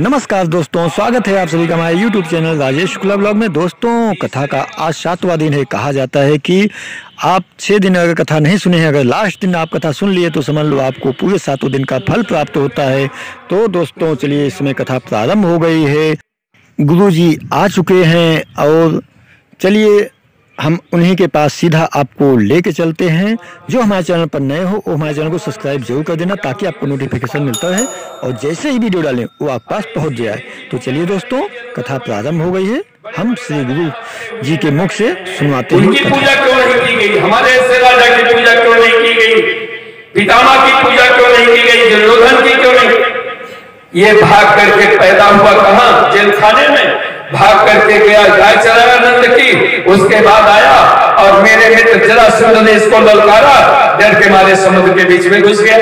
नमस्कार दोस्तों, स्वागत है आप सभी का हमारे YouTube channel Rajesh Shukla blog में। दोस्तों, कथा का आज 7वां दिन है। कहा जाता है कि आप 6 दिन अगर कथा नहीं सुने हैं, अगर लास्ट दिन आप कथा सुन लिए तो समझ लो आपको पूरे 7 दिन का फल प्राप्त होता है। तो दोस्तों चलिए, इसमें कथा प्रारंभ हो गई है। गुरुजी आ चुके हैं और चलिए हम उन्हीं के पास सीधा आपको लेके चलते हैं। जो हमारे चैनल पर नए हो वो हमारे चैनल को सब्सक्राइब जरूर कर देना, ताकि आपको नोटिफिकेशन मिलता रहे और जैसे ही वीडियो डालें वो आप पास पहुंच जाए। तो चलिए दोस्तों, कथा प्रारंभ हो गई है। हम श्री गुरु जी के मुख से सुनवाते हैं। उनकी पूजा क्यों नहीं की गई? हमारे ऐसे राजा की पूजा क्यों नहीं की गई? पितामह की पूजा क्यों नहीं की गई? दुर्योधन की क्यों नहीं? ये भाग करके पैदा हुआ कहाँ? जेल खाने में भाग करके गया, गाय चराया नंद की। उसके बाद आया और मेरे मित्र जरासंध ने इसको ललकारा, डर के मारे समुद्र के बीच में घुस गया।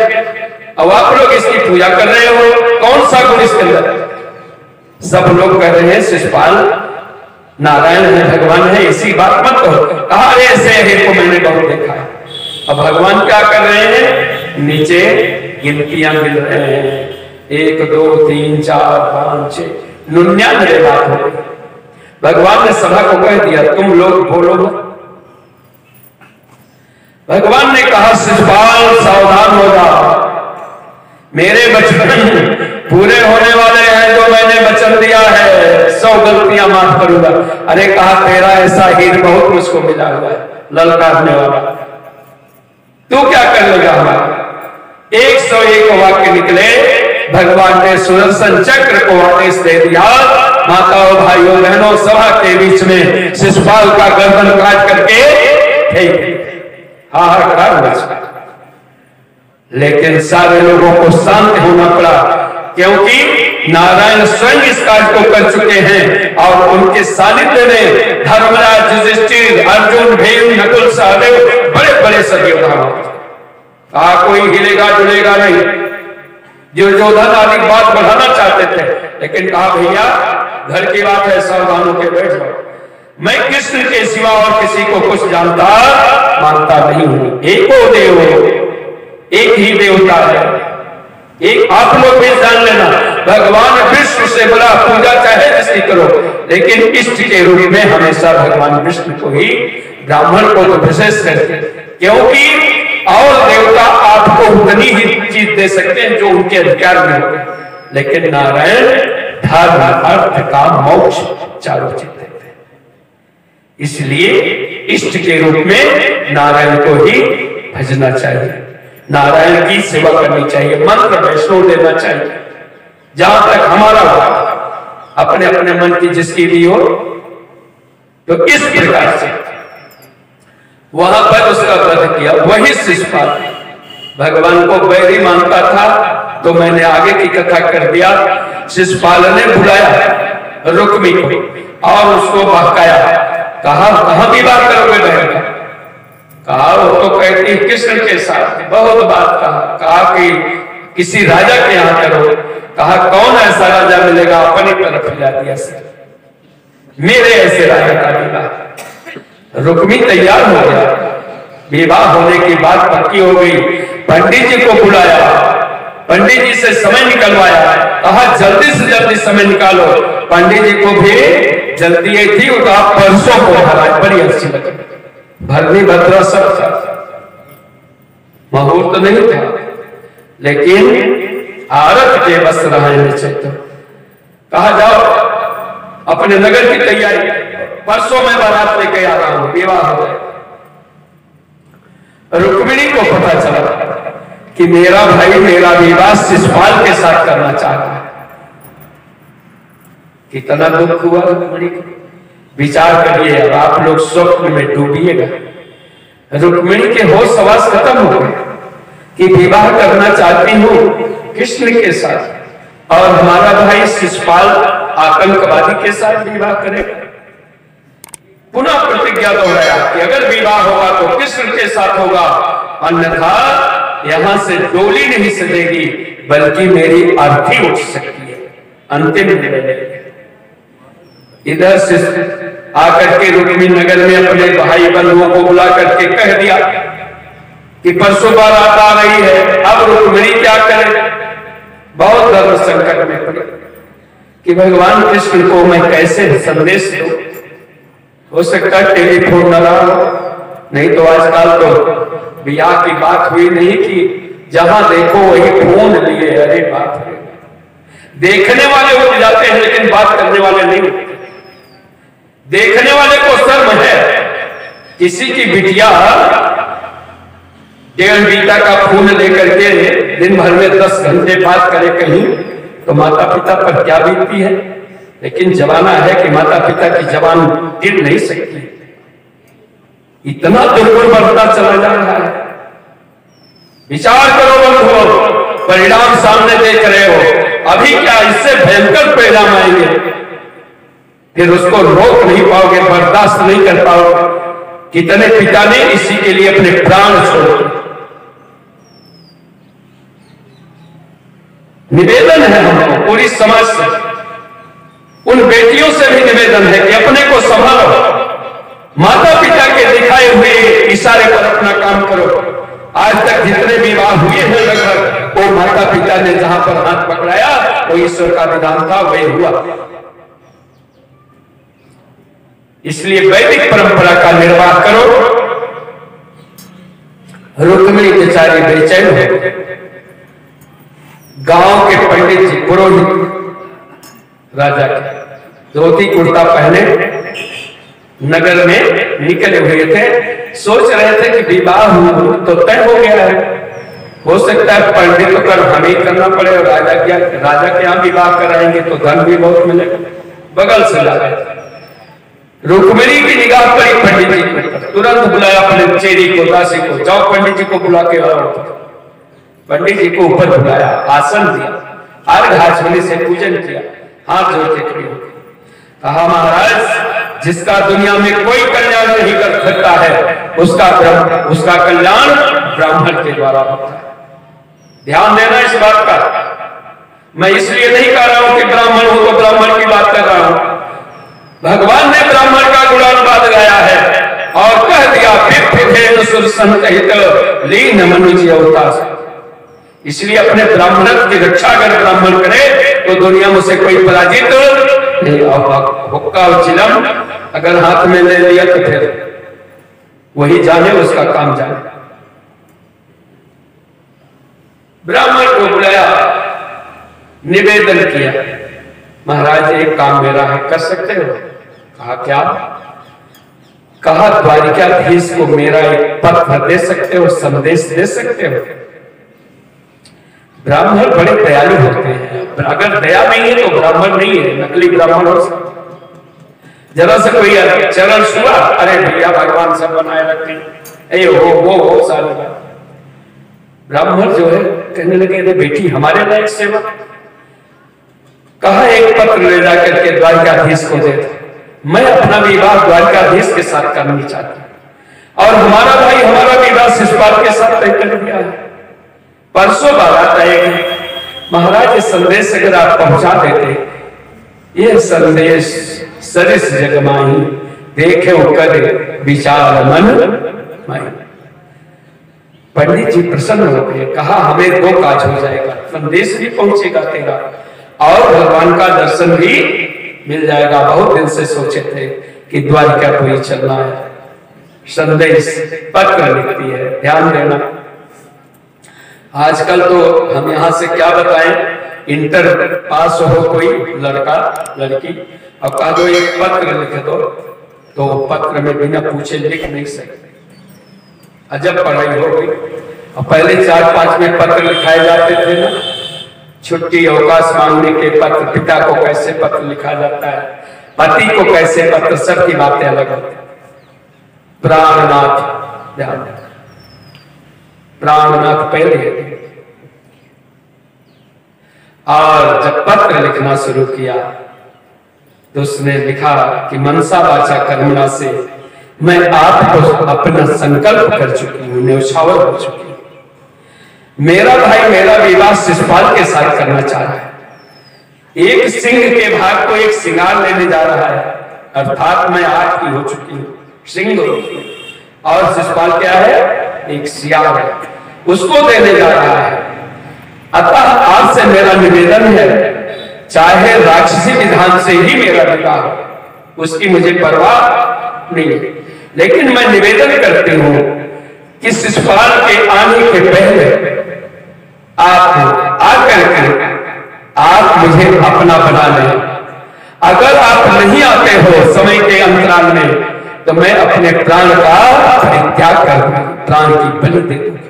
अब आप लोग इसकी पूजा कर रहे हो, कौन सा गुण इसके अंदर? सब लोग कह रहे हैं शिषपाल नारायण है, भगवान है, इसी बात मत कहो। कहा ऐसे है को मैंने बहुत देखा है। अब भगवान क्या कर रहे हैं? नीचे गिनतियां मिल रहे हैं, 1 2 3 4 5 6 99 बात हो गई। भगवान ने सभा को कह दिया तुम लोग बोलो मत। भगवान ने कहा शिषपाल सावधान हो जाओ, मेरे वचन पूरे होने वाले हैं। जो मैंने वचन दिया है 100 गलतियां माफ करूंगा। अरे कहा तेरा ऐसा हीर बहुत मुझको मिला हुआ है ललकारने वाला, तू क्या कर लेगा हमारा? 101 वाक्य निकले। भगवान ने सुदर्शन चक्र को आदेश दे दिया, माताओं भाइयों बहनों सभा के बीच में शिषपाल का गर्दन काट करके फेंक। हाहाकार मच गया, लेकिन सारे लोगों को शांत होना पड़ा, क्योंकि नारायण स्वयं इस कार्य को कर चुके हैं और उनके सानिध्य में धर्मराज युधिष्ठिर अर्जुन भीम नकुल सहदेव बड़े बड़े सब योद्धा। कोई हिलेगा जुलेगा नहीं। दुर्योधन आदि बात बढ़ाना चाहते थे, लेकिन कहा भैया घर की बात है, सावधान होकर बैठ जाओ। मैं कृष्ण के सिवा और किसी को कुछ जानता मानता नहीं हूं। एको देव, एक ही देवता है। एक आप लोग भी जान लेना, भगवान विष्णु से बड़ा पूजा चाहे जिसकी करो, लेकिन इष्ट के रूप में हमेशा भगवान विष्णु को ही, ब्राह्मण को तो विशेष करके, क्योंकि और देवता आपको उतनी ही चीज दे सकते हैं जो उनके अधिकार में हो, लेकिन नारायण धर्म अर्थ काम मोक्ष चारों चीज देते हैं। इसलिए इष्ट के रूप में नारायण को ही भजना चाहिए, नारायण की सेवा करनी चाहिए, मंत्र वैष्णव देना चाहिए। जहां तक हमारा हो, अपने अपने मन की जिसकी भी हो, तो इस प्रकार से वहां पर उसका वध किया। वही शिषपाल भगवान को बैरी मानता था, तो मैंने आगे की कथा कर दिया। शिषपाल ने बुलाया रुक्मी को और उसको बहकाया। कहा कहां विवाह करोगे बहन? कहा वो तो कहती कृष्ण के साथ। बहुत बात कहा कि किसी राजा के यहां करो। कहा कौन ऐसा राजा मिलेगा? अपनी तरफ हिला दिया सर, मेरे ऐसे राजा का विवाह। रुक्मी तैयार हो गया, विवाह होने की बात पक्की हो गई। पंडित जी को बुलाया, पंडित जी से समय निकलवाया। कहा जल्दी से जल्दी समय निकालो। पंडित जी को भी जल्दी आई थी, वो कहा परसों को भरा, बड़ी अच्छी लगी, भरनी भद्रा सब था, मुहूर्त नहीं था, लेकिन आरत के बस रहे निश्चय। कहा जाओ अपने नगर की तैयारी, परसों मैं बारात लेके आ रहा हूं, विवाह हो गया। रुक्मिणी को पता चला कि मेरा भाई मेरा विवाह शिषपाल के साथ करना चाहता है। कितना दुख हुआ रुक्मिणी को। विचार करिए, अब आप लोग स्वप्न में डूबिएगा। रुक्मिणी के होश हवास खत्म हो गए कि विवाह करना चाहती हूं कृष्ण के साथ, और हमारा भाई शिषपाल आतंकवादी के साथ विवाह करेगा। पुनः प्रतिज्ञा दोहराया कि अगर विवाह होगा तो कृष्ण के साथ होगा, अन्यथा यहां से डोली नहीं सजेगी, बल्कि मेरी अर्थी उठ सकती है। अंतिम निर्णय इधर से आकर के रुक्मी नगर में अपने भाई बंधुओं को बुला करके कह दिया कि परसों बारात आ रही है। अब रुक्मिणी क्या करे? बहुत धर्म संकट में पड़े। कि भगवान कृष्ण को मैं कैसे संदेश दूं। हो सकता है टेलीफोन न रहा हो, नहीं तो आजकल तो ब्याह की बात हुई नहीं कि जहां देखो वही फोन लिए। अरे बात है, देखने वाले हो जाते हैं लेकिन बात करने वाले नहीं। देखने वाले को शर्म है, किसी की बिटिया 1.5 बीता का फोन लेकर के दिन भर में 10 घंटे बात करे कहीं, तो माता पिता पर क्या बीतती है। लेकिन जमाना है कि माता पिता की जबान गिर नहीं सकती। इतना दुर्गुण बढ़ता चला जा रहा है। विचार करो बंधुओं, परिणाम सामने देख रहे हो। अभी क्या इससे भयंकर परिणाम आएंगे, फिर उसको रोक नहीं पाओगे, बर्दाश्त नहीं कर पाओगे। कितने पिता ने इसी के लिए अपने प्राण छोड़े। निवेदन है हमको पूरी समाज से, उन बेटियों से भी निवेदन है कि अपने को संभालो, माता पिता के दिखाए हुए इशारे पर अपना काम करो। आज तक जितने विवाह हुए हैं लगभग वो माता पिता ने जहां पर हाथ पकड़ाया वो ईश्वर का विधान था, वही हुआ। इसलिए वैदिक परंपरा का निर्वाह करो। रुक्मिणी बेचारी बेचैन हो, गांव के पंडित जी पुरोहित राजा के धोती कुर्ता पहने नगर में निकले हुए थे। सोच रहे थे कि विवाह तो तय हो गया है, हो सकता है पंडित कर हमें करना पड़े और राजा के यहाँ विवाह कराएंगे तो धन भी बहुत मिलेगा। बगल से ला गए, रुक्मिणी की निगाह पड़ी पंडित जी को, तुरंत बुलाया अपने चेरी को, दासी को, जाओ पंडित जी को बुला के आओ। पंडित जी को ऊपर बुलाया, आसन दिया, अर्घ आचमनी से पूजन किया, हाथ जोड़ के खड़ी हो गई। कहा महाराज, जिसका दुनिया में कोई कल्याण नहीं कर सकता है उसका कल्याण ब्राह्मण के द्वारा होता है। ध्यान देना इस बात का। मैं इसलिए नहीं कह रहा हूं कि ब्राह्मण हो तो ब्राह्मण की बात कर रहा हूं। भगवान ने ब्राह्मण का गुणानुवाद गाया है और कह दिया लीन मनुष्य अवतार। इसलिए अपने ब्राह्मण की रक्षा अगर ब्राह्मण करे तो दुनिया में से कोई पराजित नहीं। हुक्का और चिलम अगर हाथ में ले लिया तो फिर वही जाने, उसका काम जाने। ब्राह्मण को बुलाया, निवेदन किया, महाराज एक काम मेरा है, कर सकते हो? कहा क्या? कहा द्वारिकाधीश को मेरा एक पत्र दे सकते हो, संदेश दे सकते हो? ब्राह्मण बड़े दयालु होते हैं, अगर दया नहीं है तो ब्राह्मण नहीं है, नकली ब्राह्मण हो सकते। जरा से कोई चरण छुआ, अरे भैया भगवान सब बनाए रखते हैं, वो सारे ब्राह्मण जो है कहने लगे, अरे बेटी हमारे लायक सेवा। कहा एक पत्र ले जाकर के द्वारिकाधीश को दे, मैं अपना विवाह द्वारिकाधीश के साथ करना चाहता हूं और हमारा भाई हमारा विवाह शिशुपाल के साथ तय कर दिया है। परसों बारात आएगी, महाराज ये संदेश अगर आप पहुंचा देते, ये संदेश सरिस जगमाही देखे कर विचार मन माई। पंडित जी प्रसन्न हो गए, कहा हमें 2 काज हो जाएगा, संदेश भी पहुंचेगा तेरा और भगवान का दर्शन भी मिल जाएगा। बहुत दिन से सोचे थे कि द्वारिकापुरी चलना है, संदेश पत्र लिखती है। ध्यान देना, आजकल तो हम यहां से क्या बताएं, इंटर पास हो कोई लड़का लड़की और कहा दो एक पत्र लिख दो, तो पत्र में बिना पूछे लिख नहीं सकते। अजब पढ़ाई हो गई। और पहले 4-5 में पत्र लिखाए जाते थे ना, छुट्टी अवकाश मांगने के पत्र, पिता को कैसे पत्र लिखा जाता है, पति को कैसे पत्र, सबकी बातें अलग होती। प्राणनाथ, ध्यान प्राणनाथ पहले। और जब पत्र लिखना शुरू किया तो उसने लिखा कि मनसा वाचा कर्मणा से मैं आपको अपना संकल्प कर चुकी हूं, न्यौछावर हो चुकी हूं। मेरा भाई मेरा विवाह शिशुपाल के साथ करना चाह रहा है। एक सिंह के भाग को एक सिंगार लेने जा रहा है, अर्थात मैं आपकी हो चुकी हूं, सिंह हो चुकी हूं। और शिशुपाल क्या है? एक सियार है, उसको देने जा रहा है। अतः आज से मेरा निवेदन है, चाहे राक्षसी विधान से ही मेरा विवाह हो, उसकी मुझे परवाह नहीं है। लेकिन मैं निवेदन करती हूं कि शिशुपाल के आने के पहले आप आकर के आप मुझे अपना बना लें। अगर आप नहीं आते हो समय के अंतराल में, तो मैं अपने प्राण का परित्याग कर दूंगी, प्राण की बलि दे दूंगी।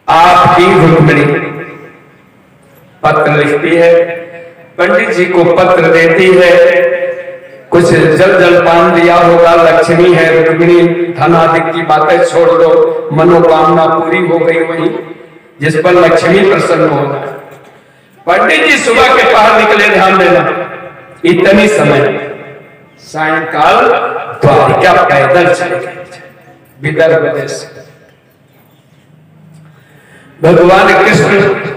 आपकी रुक्मिणी पत्र लिखती है, पंडित जी को पत्र देती है, कुछ जल जलपान दिया होगा। लक्ष्मी है, रुक्मिणी धन आदि की बातें छोड़ दो, मनोकामना पूरी हो गई वही, जिस पर लक्ष्मी प्रसन्न हो जाए। पंडित जी सुबह के बाहर निकले, ध्यान देना, इतनी समय सायंकाल द्वारिका पैदल चले गए विदर्भ देश। भगवान कृष्ण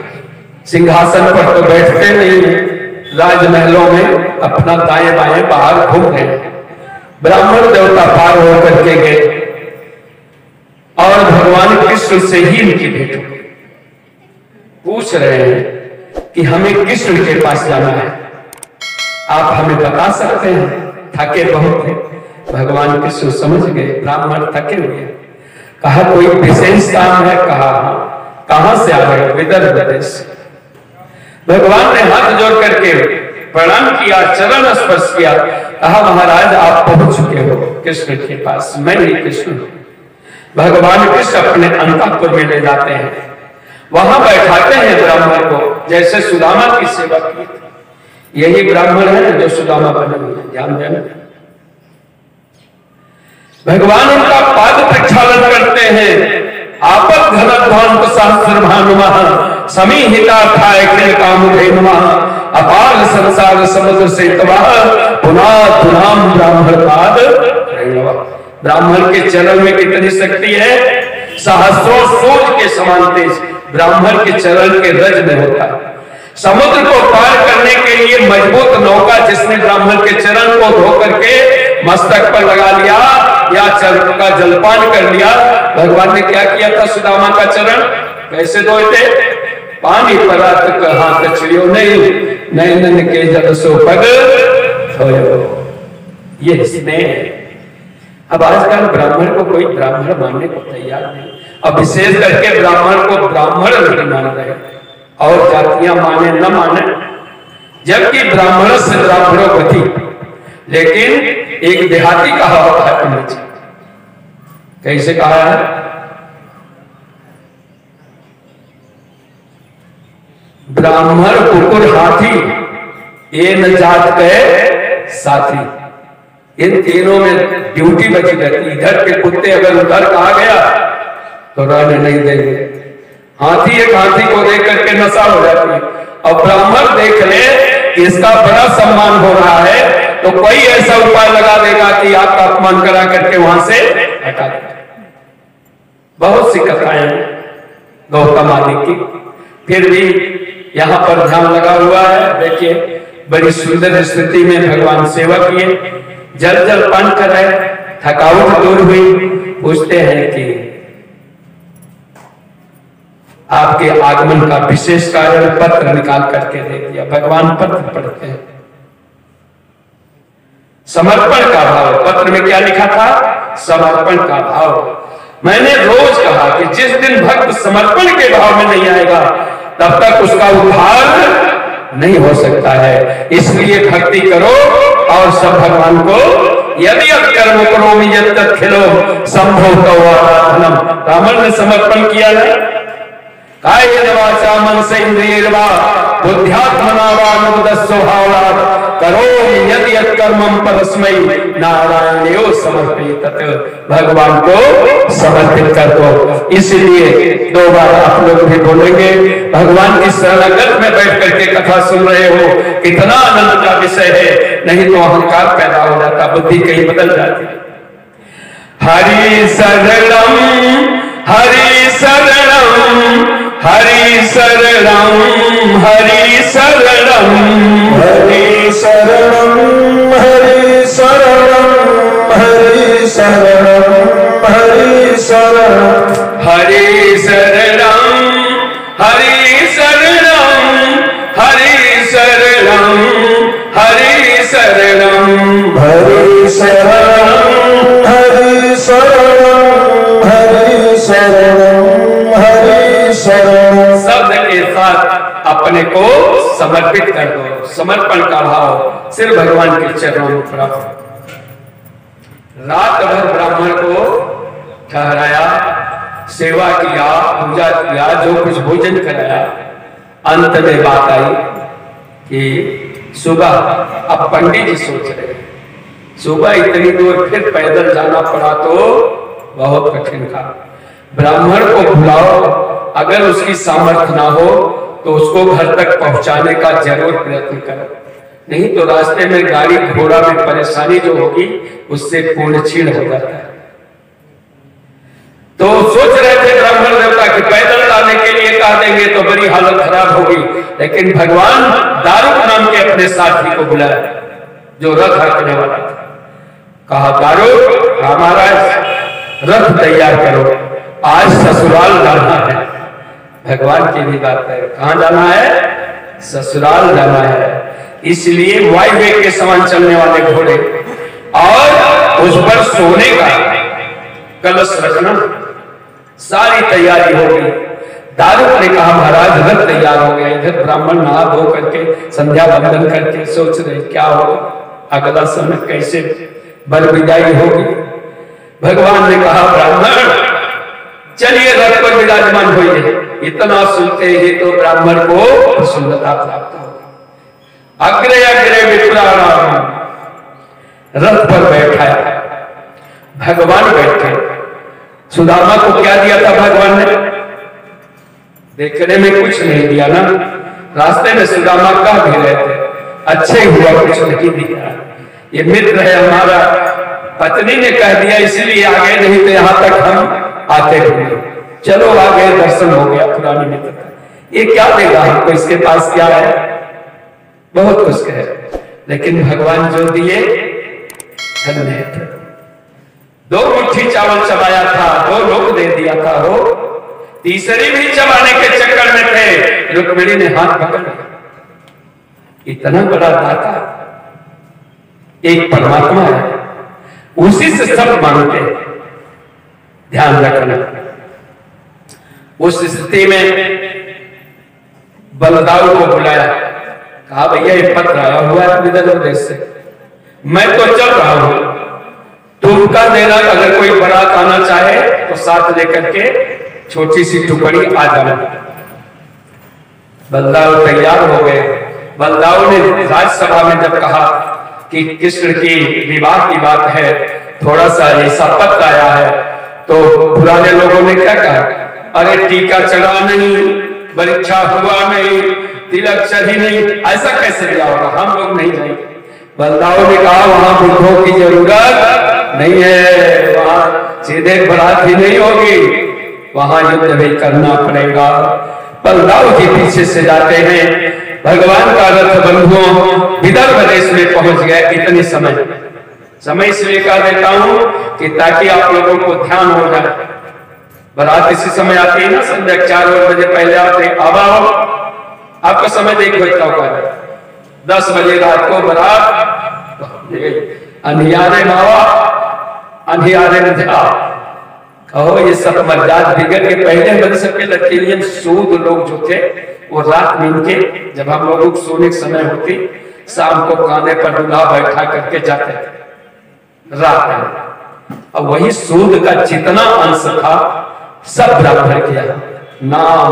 सिंहासन पर तो बैठते नहीं, राजमहलों में अपना दाएं बाएं बाहर घूम रहे। ब्राह्मण देवता पार होकर के गए और भगवान कृष्ण से ही इनकी भेंट हो। पूछ रहे हैं कि हमें कृष्ण के पास जाना है, आप हमें बता सकते हैं? थके बहुत हैं। भगवान कृष्ण समझ गए ब्राह्मण थके हुए। कहा कोई विशेष काम है? कहा हाँ। कहां से आ रहे? विदर्भ देश। भगवान ने हाथ जोड़ करके प्रणाम किया, चरण स्पर्श किया, कहा महाराज आप पहुंच चुके हो कृष्ण के पास, मैं ही कृष्ण हूं। भगवान कृष्ण अपने अंतःपुर में ले जाते हैं, वहां बैठाते हैं ब्राह्मण को, जैसे सुदामा की सेवा की। यही ब्राह्मण है जो सुदामा बने हुए, ध्यान देना। भगवान उनका पाद प्रक्षालन करते हैं। आपद घनध्वांत सहस्र भानुमः समीहिता थाय खिल कामुधे नमः अपार संसार समुद्र से तवाह पुनाः पुनाम ब्राह्मण पाद प्रेरणवा। ब्राह्मण के चरण में कितनी शक्ति है? सहस्रों सूर्य के समान तेज ब्राह्मण के चरण के रज में होता है। समुद्र को पार करने के लिए मजबूत नौका जिसने ब्राह्मण के चरण को धो करके मस्तक पर लगा लिया या चरण का जलपान कर लिया। भगवान ने क्या किया था? सुदामा का चरण कैसे धोए थे? पानी परात हाथ छिड़ियो नहीं, नैनन के जल सो पग धोयो। ये स्नेह। अब आजकल ब्राह्मण को कोई ब्राह्मण मानने को तैयार नहीं, अब विशेष करके ब्राह्मण को ब्राह्मण नहीं मान रहे, और जातियां माने न माने, जबकि ब्राह्मण से ब्राह्मणों गति। लेकिन एक देहाती कहा होता है पंडित जी, कैसे कहा है? ब्राह्मण कुकुर हाथी ये न जात के साथी। इन तीनों में ड्यूटी बची रहती। इधर के कुत्ते अगर उधर कहा गया तो रहने नहीं देंगे। हाथी एक हाथी को देख करके नशा हो जाती है, और ब्राह्मण देख ले कि इसका बड़ा सम्मान हो रहा है तो कोई ऐसा उपाय लगा देगा कि आपका अपमान करा करके वहां से हटा देगा। बहुत सी कथाएं हैं गौतम आदि की, फिर भी यहां पर ध्यान लगा हुआ है। देखिए बड़ी सुंदर स्थिति में भगवान सेवा किए, जल जल पान कर रहे, थकावट दूर हुई। पूछते हैं कि आपके आगमन का विशेष कारण? पत्र निकाल करके दे दिया। भगवान पत्र पढ़ते हैं, समर्पण का भाव। पत्र में क्या लिखा था? समर्पण का भाव। मैंने रोज कहा कि जिस दिन भक्त समर्पण के भाव में नहीं आएगा तब तक उसका उद्धार नहीं हो सकता है। इसलिए भक्ति करो और सब भगवान को यदि कर्म करोमि यत् खिलो संभव तो आराधनम। रावण ने समर्पण किया है, कायेन वाचा मनसेन्द्रियैर्वा बुद्ध्यात्मना वा अनुदस्सोहावात् करोमि यदि यत् कर्मं परस्मै नारायणेयो समर्पयेत्। भगवान को समर्पित कर दो। इसलिए दो बार आप लोग भी बोलेंगे, भगवान की शरणागत में बैठ करके कथा सुन रहे हो, कितना आनंद का विषय है। नहीं तो अहंकार पैदा हो जाता, बुद्धि कहीं बदल जाती। हरि शरणम हरि शरणम हरि शरणम हरि शरणम हरि शरणम हरि शरणम हरि शरणम हरि शरणम हरि शरणम हरि शरणम शरणम हरि शरणम हरि शरणम हरि शरणम हरि शरणम। शब्द के साथ अपने को समर्पित कर दो, समर्पण का भाव सिर्फ भगवान के चरणों में प्राप्त। रात भर ब्राह्मण को ठहराया, सेवा किया, पूजा किया, जो कुछ भोजन कराया। अंत में बात आई कि सुबह, अब पंडित जी सोच रहे सुबह इतनी दूर फिर पैदल जाना पड़ा तो बहुत कठिन था। ब्राह्मण को बुलाओ, अगर उसकी सामर्थ्य ना हो तो उसको घर तक पहुंचाने का जरूर प्रयत्न करो, नहीं तो रास्ते में गाड़ी घोड़ा में परेशानी जो होगी उससे पूर्ण छीण हो जाता है। तो सोच रहे थे ब्राह्मण देवता कि पैदल लाने के लिए कह देंगे तो बड़ी हालत खराब होगी, लेकिन भगवान दारुक नाम के अपने साथी को बुलाया जो रथ रखने वाला था। कहा दारुक, हमारा रथ तैयार करो, आज ससुराल जाना है। भगवान की भी बात है, कहां जाना है? ससुराल जाना है। इसलिए वायुवेग के समान चलने वाले घोड़े और उस पर सोने का कलश रखना, सारी तैयारी हो गई। दारुक ने कहा महाराज रथ तैयार हो गया। इधर ब्राह्मण नहा धो करके संध्या बंदन करके सोच रहे क्या होगा, अगला समय कैसे बर विदाई होगी। भगवान ने कहा ब्राह्मण चलिए रथ पर विराजमान होइए। इतना सुनते ही तो ब्राह्मण को प्रसन्नता प्राप्त हो। अग्रे अग्रे विप्राणाम, रथ पर बैठा, भगवान बैठे। सुदामा को क्या दिया था भगवान ने? देखने में कुछ नहीं दिया ना, रास्ते में सुदामा कह भी रहे थे अच्छे हुआ कुछ नहीं दिया, ये मित्र है हमारा, पत्नी ने कह दिया इसलिए आगे, नहीं तो यहां तक हम आते हुए। चलो आगे, दर्शन हो गया पुरानी मित्रता। ये क्या देगा हमको, इसके पास क्या है? बहुत कुछ है, लेकिन भगवान जो दिए धन्य है। 2 मुट्ठी चावल चबाया था, 2 लोग दे दिया था, हो तीसरी भी चबाने के चक्कर में थे, रुक्मिणी ने हाथ पकड़ लिया। इतना बड़ा दाता एक परमात्मा है, उसी से सब मांगते हैं, ध्यान रखना। उस स्थिति में बलदाऊ को बुलाया, कहा भैया ये पत्र आया हुआ है विदर्भ देश से, मैं तो चल रहा हूं, तुम कर देना, अगर कोई बारात आना चाहे तो साथ लेकर के छोटी सी टुकड़ी आ जाना। बलदाऊ तैयार हो गए। बलदाऊ ने राज्यसभा में जब कहा कि कृष्ण की विवाह की बात है, थोड़ा सा ऐसा पत्र आया है, तो पुराने लोगों ने क्या कहा, अरे टीका चढ़ा नहीं, परीक्षा हुआ नहीं, तिलक चढ़ी नहीं, ऐसा कैसे दिया होगा, हम लोग नहीं जाएंगे। बलदाऊ ने कहा वहां बुद्धों की जरूरत नहीं है, वहां सीधे बारात ही नहीं होगी, वहां युद्ध भी करना पड़ेगा। बलदाऊ के पीछे से जाते हैं, भगवान का रथ बंधुओं विदर्भ देश में पहुंच गया। इतने समय इसलिए कह देता हूं कि ताकि आप लोगों को ध्यान हो जाए। बारात इसी समय आती है ना, संध्या 4 बजे पहले आते। अब आओ, आपका समय देखो इतना होगा, 10 बजे रात को बारात, अंधियारे मावा अंधियारे में जाओ। कहो ये सब मर्याद बिगड़ के पहले बन सके, लेकिन सूद लोग जो थे वो रात में इनके, जब हम लोगों को सोने के समय होती, शाम को कांधे पर दूल्हा बैठा करके जाते थे रात में। अब वही सूद का जितना अंश था सब ब्राह्मण किया, नाम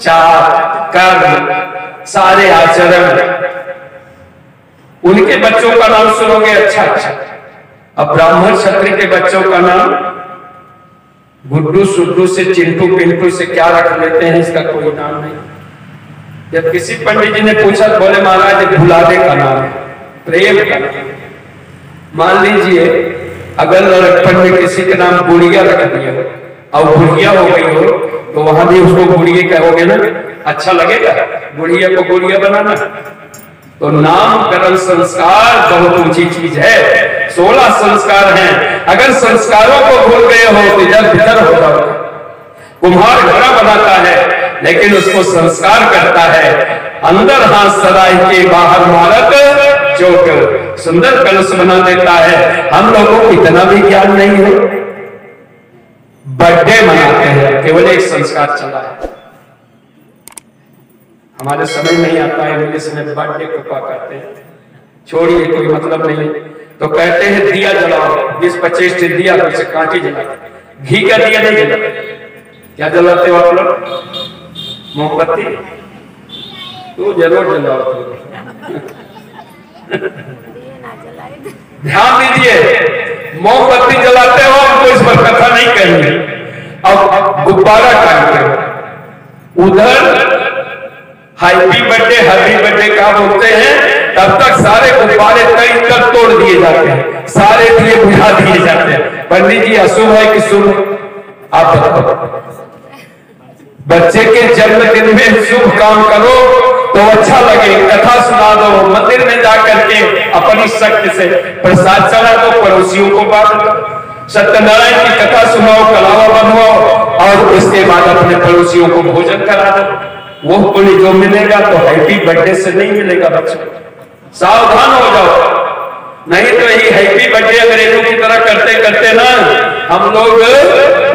जात कर्म सारे आचरण। उनके बच्चों का नाम सुनोगे अच्छा अच्छा, अब ब्राह्मण क्षत्रिय के बच्चों का नाम गुड्डू सुड्डू से चिंटू पिंटू से क्या रख लेते हैं, इसका कोई नाम नहीं। जब किसी पंडित जी ने पूछा, बोले महाराज भुलाने का नाम है, प्रेम का नाम। मान लीजिए अगर लड़कपन में किसी के नाम गुड़िया रख दिया और गुड़िया हो गई हो, तो वहां भी उसको गुड़िया कहोगे ना, अच्छा लगेगा गुड़िया को गुड़िया बनाना। तो नामकरण संस्कार बहुत ऊंची चीज है, 16 संस्कार हैं। अगर संस्कारों को भूल गए हो तो इधर भीतर हो जाओगे। कुम्हार घड़ा बनाता है लेकिन उसको संस्कार करता है, अंदर हाथ सराय के बाहर मारक जो सुंदर कलश बना देता है। हम लोगों को इतना भी ज्ञान नहीं है। बर्थडे मनाते हैं, केवल एक संस्कार चला है। हमारे समझ नहीं आता है, इंग्लिश में बर्थडे को क्या कहते हैं, छोड़िए, कोई मतलब नहीं। तो कहते हैं दिया जलाओ, 20-25 दिया, फिर से कांटी जलाते, घी का दिया नहीं जलाते। क्या जलाते हो आप लोग? मोमबत्ती। तो जरूर जलाओ। ध्यान दीजिए, मोमबत्ती जलाते हो, हमको इस पर कथा नहीं कहेंगे। अब गुब्बारा टांगते हो, उधर हैप्पी बर्थडे क्या बोलते हैं, तब तक सारे गुब्बारे कई तक तोड़ दिए जाते हैं, सारे दिए बुझा दिए जाते हैं। पंडित जी अशुभ है कि शुभ? आप बताओ। बच्चे के जन्मदिन में शुभ काम करो तो अच्छा लगे, कथा सुना दो, मंदिर में जाकर के अपनी शक्ति से प्रसाद चढ़ा दो, पड़ोसियों को बांट दो, सत्यनारायण की कथा सुनाओ, कलावा बनवाओ और उसके बाद अपने पड़ोसियों को भोजन करा दो। वो पुण्य जो मिलेगा तो हैप्पी बर्थडे से नहीं मिलेगा। बच्चों सावधान हो जाओ, नहीं तो यही हैप्पी बर्थडे अंग्रेजों की तरह करते करते ना हम लोग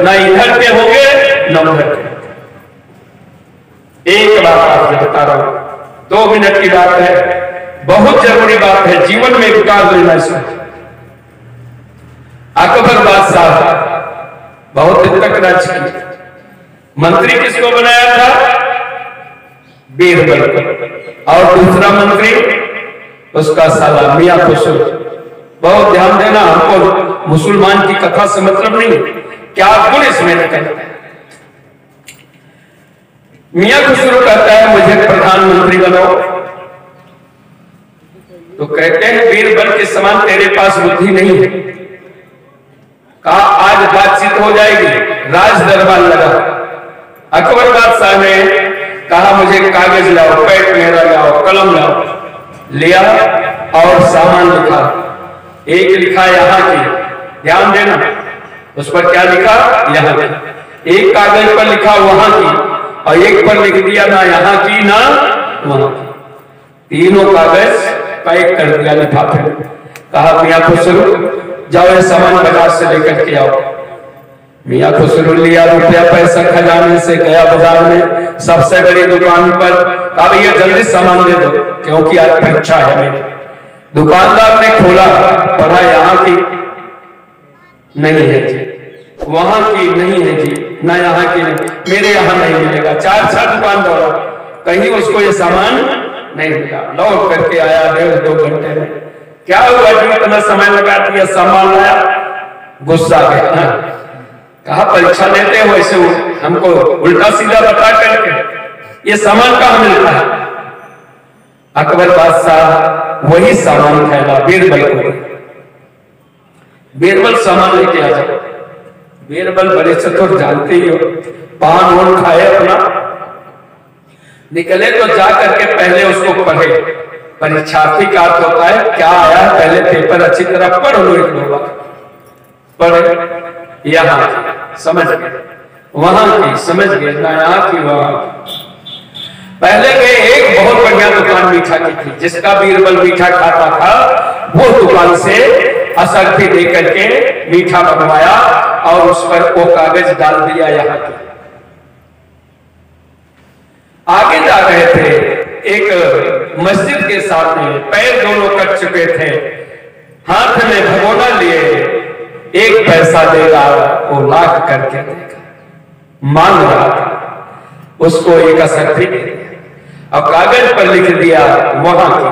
न इधर के होंगे न उधर के। एक बात आपसे बता रहा हूं, 2 मिनट की बात है, बहुत जरूरी बात है, जीवन में विकास लेना इसमें। अकबर बादशाह बहुत दिन तक राज किया। मंत्री किसको बनाया था? बीरबल को। और दूसरा मंत्री उसका साला मियां खुसरो। बहुत ध्यान देना, हमको मुसलमान की कथा से मतलब नहीं, क्या गुण इसमें निकलता है। मियां खुसरो कहता है मुझे प्रधानमंत्री बनाओ, तो कहते हैं बीरबल के समान तेरे पास बुद्धि नहीं है। कहा आज बातचीत हो जाएगी, राज दरबार लगा। अकबर बादशाह ने कहा मुझे कागज लाओ, पेट मेरा लाओ, कलम लाओ, लिया और सामान लिखा। एक लिखा यहाँ की, ध्यान देना, उस पर क्या लिखा? यहाँ की। एक कागज पर लिखा वहां की और एक पर लिख दिया ना यहाँ की ना वहां की। तीनों कागज पैक कर दिया लिफाफे में। कहा मियां खुसरो जाओ ये सामान बाजार से लेकर के आओ। मियां खुसरो लिया रुपया पैसा खजाने से, गया बाजार में सबसे बड़ी दुकान पर। कहा भैया जल्दी सामान दे दो क्योंकि आज परीक्षा है मेरी। दुकानदार ने खोला, पढ़ा यहाँ की नहीं है जी, वहां की नहीं है जी, ना यहाँ की नहीं, मेरे यहाँ नहीं मिलेगा। 4 दुकान दौड़ा, कहीं उसको ये सामान नहीं मिला। लौट करके आया 1.5-2 घंटे में। क्या हुआ जी इतना समय लगा दिया, सामान लाया? गुस्सा गया। कहा परीक्षा लेते हो ऐसे हमको उल्टा सीधा बता करके, ये सामान कहाँ मिलता है? अकबर बादशाह वही सामान फैला बीरबल को। बीरबल सामान लेके आ जाओ। बीरबल बड़े चतुर, जानते ही हो, पान वोन खाए अपना, निकले तो जा करके पहले उसको पढ़े। परीक्षार्थी का अर्थ होता है क्या आया, पहले पेपर अच्छी तरह पढ़ लो, 1-2 बार पढ़े। यहाँ समझ गए, वहां की समझ गए, ना यहाँ की वहां की। पहले गए, एक बहुत बढ़िया दुकान मीठा की थी, जिसका बीरबल मीठा खाता था वो दुकान से असरफी दे करके मीठा बनवाया और उस पर वो कागज डाल दिया। यहाँ के आगे जा रहे थे, एक मस्जिद के सामने पैर दोनों कट चुके थे, हाथ में भगोना लिए, 1 पैसा देगा वो लाख करके देगा, मांग रहा था, उसको एक असरफी दे दिया और कागज पर लिख दिया वहां की,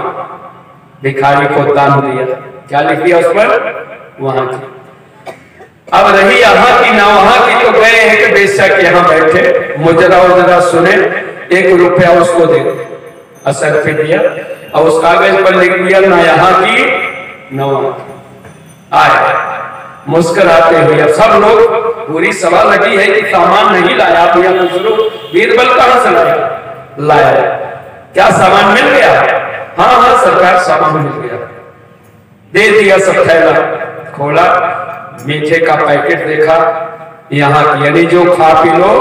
भिखारी को दान दिया। क्या लिख दिया उस पर? वहां की। अब रही यहाँ की ना वहां की, तो गए एक बेशक यहाँ बैठे, मुजरा उजरा सुने, 1 रुपया उसको दे असरफी दिया और उस कागज पर लिख दिया ना यहाँ की ना वहां की। आए मुस्कुराते हुए, अब सब लोग, पूरी सभा लगी है कि सामान नहीं लाया भैया खुसरो। बीरबल कहां से लाया? क्या सामान मिल गया? हाँ सरकार सामान मिल गया। दे दिया सब थैला, खोला, मीठे का पैकेट देखा, यहाँ की, यानी जो खा पी लो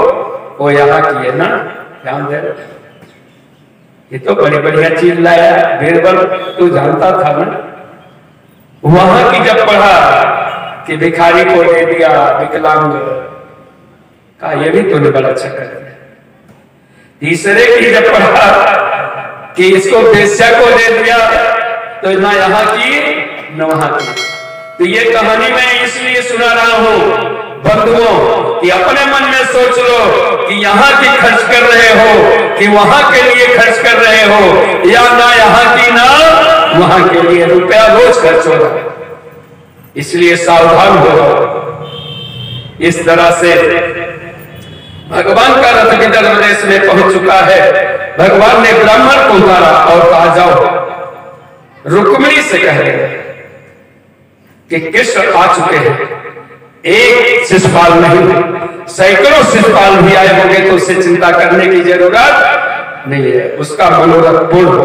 वो यहाँ की है ना, ध्यान दे। ये तो बड़ी बढ़िया चीज लाया, बीरबल तू जानता था ना। वहां की जब पढ़ा कि भिखारी को दे दिया, विकलांग का, ये भी तूने बड़ा अच्छा कर दिया। तीसरे की जब पढ़ा कि इसको वेश्या को दे दिया, तो ना यहाँ की न वहां की। तो ये कहानी मैं इसलिए सुना रहा हूं बंधुओं कि अपने मन में सोच लो कि यहाँ की खर्च कर रहे हो कि वहां के लिए खर्च कर रहे हो, या ना यहाँ की ना वहां के लिए रुपया रोज खर्च हो रहा है। इसलिए सावधान हो जाओ। इस तरह से भगवान का रथ विदर्भ देश में पहुंच चुका है। भगवान ने ब्राह्मण को उतारा और कहा जाओ रुक्मिणी से कह रहे कि कृष्ण आ चुके हैं। एक शिशुपाल नहीं, सैकड़ों शिशुपाल भी आए होंगे तो उससे चिंता करने की जरूरत नहीं है, उसका मनोरथ पूर्ण हो।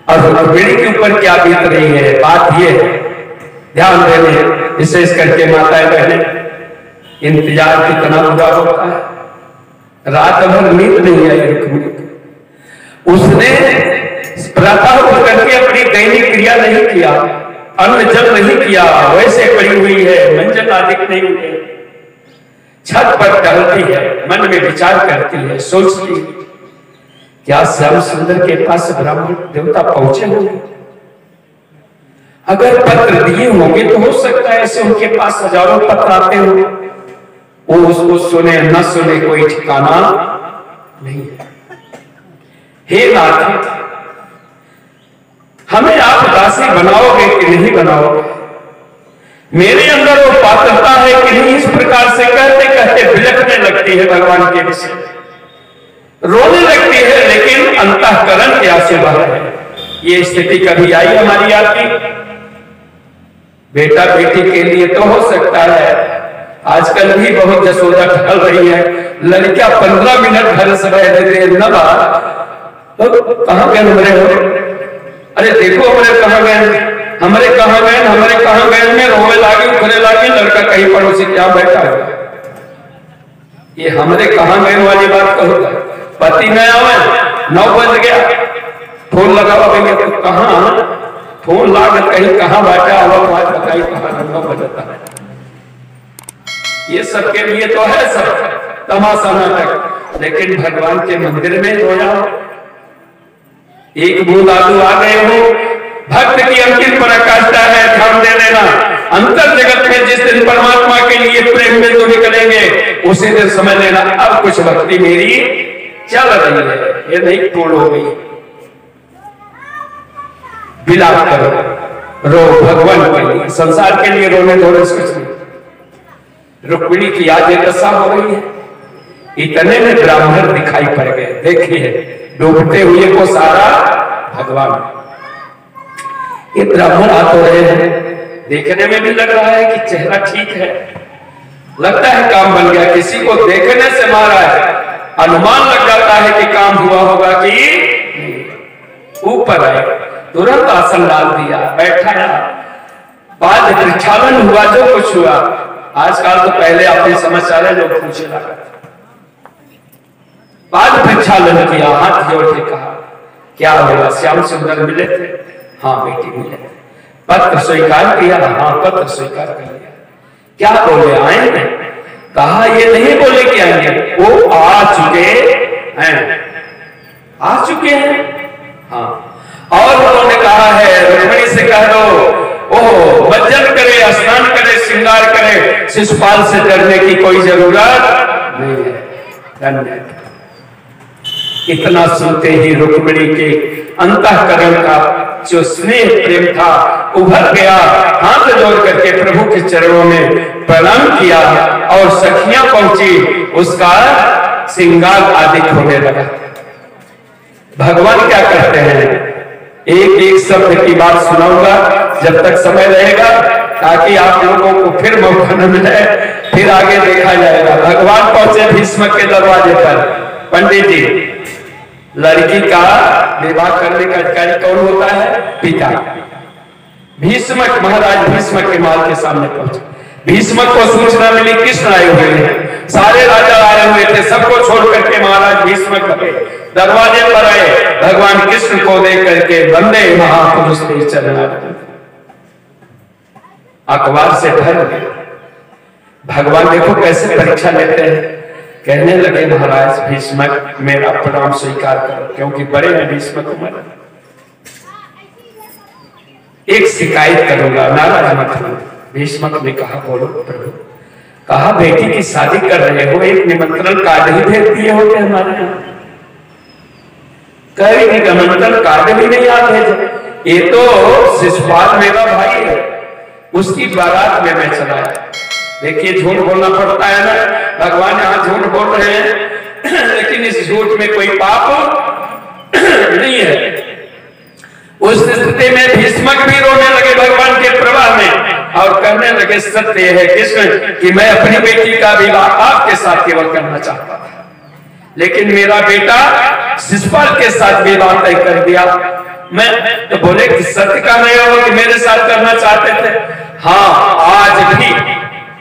और रुक्मिणी के ऊपर क्या बीत रही है, बात यह है, ध्यान देने विशेष करके माताएं बहनें, इंतजार कितना बुरा होता है। रात भर नींद नहीं आई रुक्मिणी को। उसने प्रातः उठ करके अपनी दैनिक क्रिया नहीं किया, अन्न जल नहीं किया, वैसे पड़ी हुई है, मंजन आदि नहीं हुए, छत पर टहलती है, मन में विचार करती है, सोचती क्या श्याम सुंदर के पास ब्राह्मण देवता पहुंचे होंगे? अगर पत्र दिए होंगे तो हो सकता है ऐसे उनके पास हजारों पत्र आते हो, वो उसको सुने न सुने कोई ठिकाना नहीं है। हे नाथ, हमें आप दासी बनाओगे कि नहीं बनाओगे? मेरे अंदर वो पात्रता है कि नहीं? इस प्रकार से कहते कहते बिलखने लगती है भगवान के विषय, रोने लगती है, लेकिन अंतःकरण के आंसू बह रहे हैं। ये स्थिति कभी आई हमारी आपकी? बेटा बेटी के लिए तो हो सकता है, आजकल भी बहुत जसोदा ढल रही है, लड़कियां 15 मिनट घर से रह देते हैं, तो कहां गए हमारे हो? अरे देखो हमारे कहां गए, हमारे कहां गए, हमारे कहां गए में रोवे लागे, उखरे लागे, लड़का कहीं पड़ोसी क्या बैठा है। ये हमारे कहां गए वाली बात कहो। पति न आवे, 9 बज गया, फोन लगाओ भैया, तो कहां फोन लागे, कहीं कहां बैठा हुआ, बताइए कहां 9 बजता है। ये सबके लिए तो है सब तमाशा नाटक, लेकिन भगवान के मंदिर में रोया, एक बूंद आंसू आ गए हो, भक्त की अंतिम पराकाष्ठा है, ध्यान दे लेना। अंतर जगत में जिस दिन परमात्मा के लिए प्रेम में तो निकलेंगे, उसी दिन समझ लेना अब कुछ भक्ति मेरी चल रही है, ये नहीं पूर्ण हो गई। विलाप करो, रो भगवान के लिए, संसार के लिए रोने धोने से कुछ नहीं। रुक्मिणी की आज दशा हो रही है। इतने में ब्राह्मण दिखाई पड़ गए, देखिए डूबते हुए को सारा भगवान। ये ब्राह्मण आ तो रहे हैं, देखने में भी लग रहा है कि चेहरा ठीक है, लगता है काम बन गया। किसी को देखने से मारा है, अनुमान लग जाता है कि काम हुआ होगा कि ऊपर आए, तुरंत आसन डाल दिया, बैठाया, बाद प्रक्षालन हुआ जो कुछ हुआ। आजकल तो पहले आपने समाचार है लोग पूछे लगा, बाद प्रक्षालन किया, हाथ जोड़ के कहा क्या होगा? श्याम सुंदर मिले थे? हाँ बेटी मिले थे। पत्र स्वीकार किया? हाँ पत्र स्वीकार कर लिया। क्या बोले आएंगे? कहा ये नहीं बोले कि आएंगे, वो आ चुके हैं, आ चुके हैं। हाँ, और उन्होंने कहा है रुक्मिणी से कह दो ओह मज्जन करे, स्नान करे, श्रृंगार करे, शिशुपाल से डरने की कोई जरूरत नहीं है। धन्यवाद। इतना सुनते ही रुक्मिणी के अंतःकरण का जो स्नेह प्रेम था उभर गया, हाथ जोड़ करके प्रभु के चरणों में प्रणाम किया और सखियां पहुंची, उसका श्रृंगार आदि होने लगा। भगवान क्या करते हैं, एक एक शब्द की बात सुनाऊंगा जब तक समय रहेगा, ताकि आप लोगों को फिर मौका न मिले, फिर आगे देखा जाएगा। भगवान पहुंचे भीष्म के दरवाजे पर। पंडित जी, लड़की का विवाह करने का अधिकारी कौन होता है? पिता। भीष्म महाराज भीष्म के महल के सामने पहुंचे। भीष्म को सूचना मिली कृष्ण आए हुए हैं, सारे राजा आए हुए थे, सबको छोड़ करके महाराज भीष्म गए दरवाजे पर आए, भगवान कृष्ण को देख करके वंदे महापुरुष के चलना, अखबार से भर गए। भगवान देखो कैसे परीक्षा लेते हैं। कहने लगे महाराज भीष्मक मेरा प्रणाम स्वीकार करो, क्योंकि बड़े हैं भीष्मक उम्र। एक शिकायत करूंगा, नाराज मत हो। भीष्मक ने कहा बोलो प्रभु। कहा बेटी की शादी कर रहे हो, एक निमंत्रण कार्ड ही भेज दिए हो क्या हमारे यहाँ? कह रही निमंत्रण कार्ड भी नहीं आप भेजे। ये तो शिशुपाल मेरा भाई है, उसकी बारात में मैं चला। देखिए झूठ बोलना पड़ता है ना, भगवान यहाँ झूठ बोल रहे हैं लेकिन इस झूठ में कोई पाप नहीं है। उस स्थिति में भीष्मक भी रोने लगे भगवान के प्रवाह में और कहने लगे सत्य है कृष्ण कि मैं अपनी बेटी का विवाह आपके साथ केवल करना चाहता था, लेकिन मेरा बेटा शिशुपाल के साथ विवाह तय कर दिया। मैं तो बोले कि सत्य का नहीं हो कि मेरे साथ करना चाहते थे? हाँ, आज भी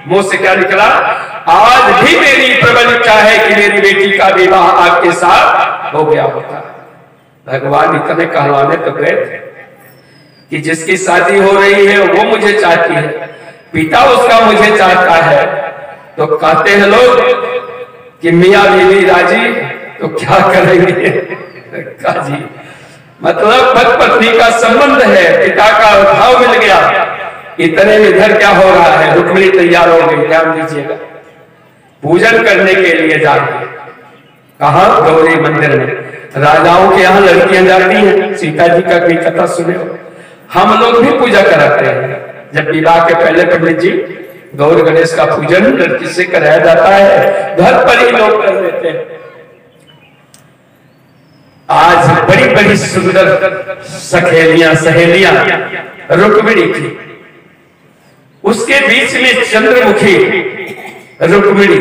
मुंह से क्या निकला? आज भी मेरी प्रबल इच्छा है कि मेरी बेटी का विवाह आपके साथ हो गया होता। भगवान इतने कहलाने तो गए थे कि जिसकी शादी हो रही है वो मुझे चाहती है, पिता उसका मुझे चाहता है, तो कहते हैं लोग कि मियां बीवी राजी तो क्या करेंगे काजी। मतलब पति पत्नी का संबंध है, पिता का भाव मिल गया। इतने में इधर क्या हो रहा है? रुक्मिणी तैयार हो गई, ध्यान दीजिएगा, पूजन करने के लिए जा रही। कहा? गौरी मंदिर में। राजाओं के यहाँ लड़कियां जाती हैं, सीता जी का कोई कथा सुने हो? हम लोग भी पूजा कराते हैं। जब विवाह के पहले पंडित जी गौर गणेश का पूजन लड़की से कराया जाता है, घर पर ही लोग कर देते हैं। आज बड़ी बड़ी सुंदर सहेलियां रुक्मिणी की, उसके बीच में चंद्रमुखी रुक्मिणी।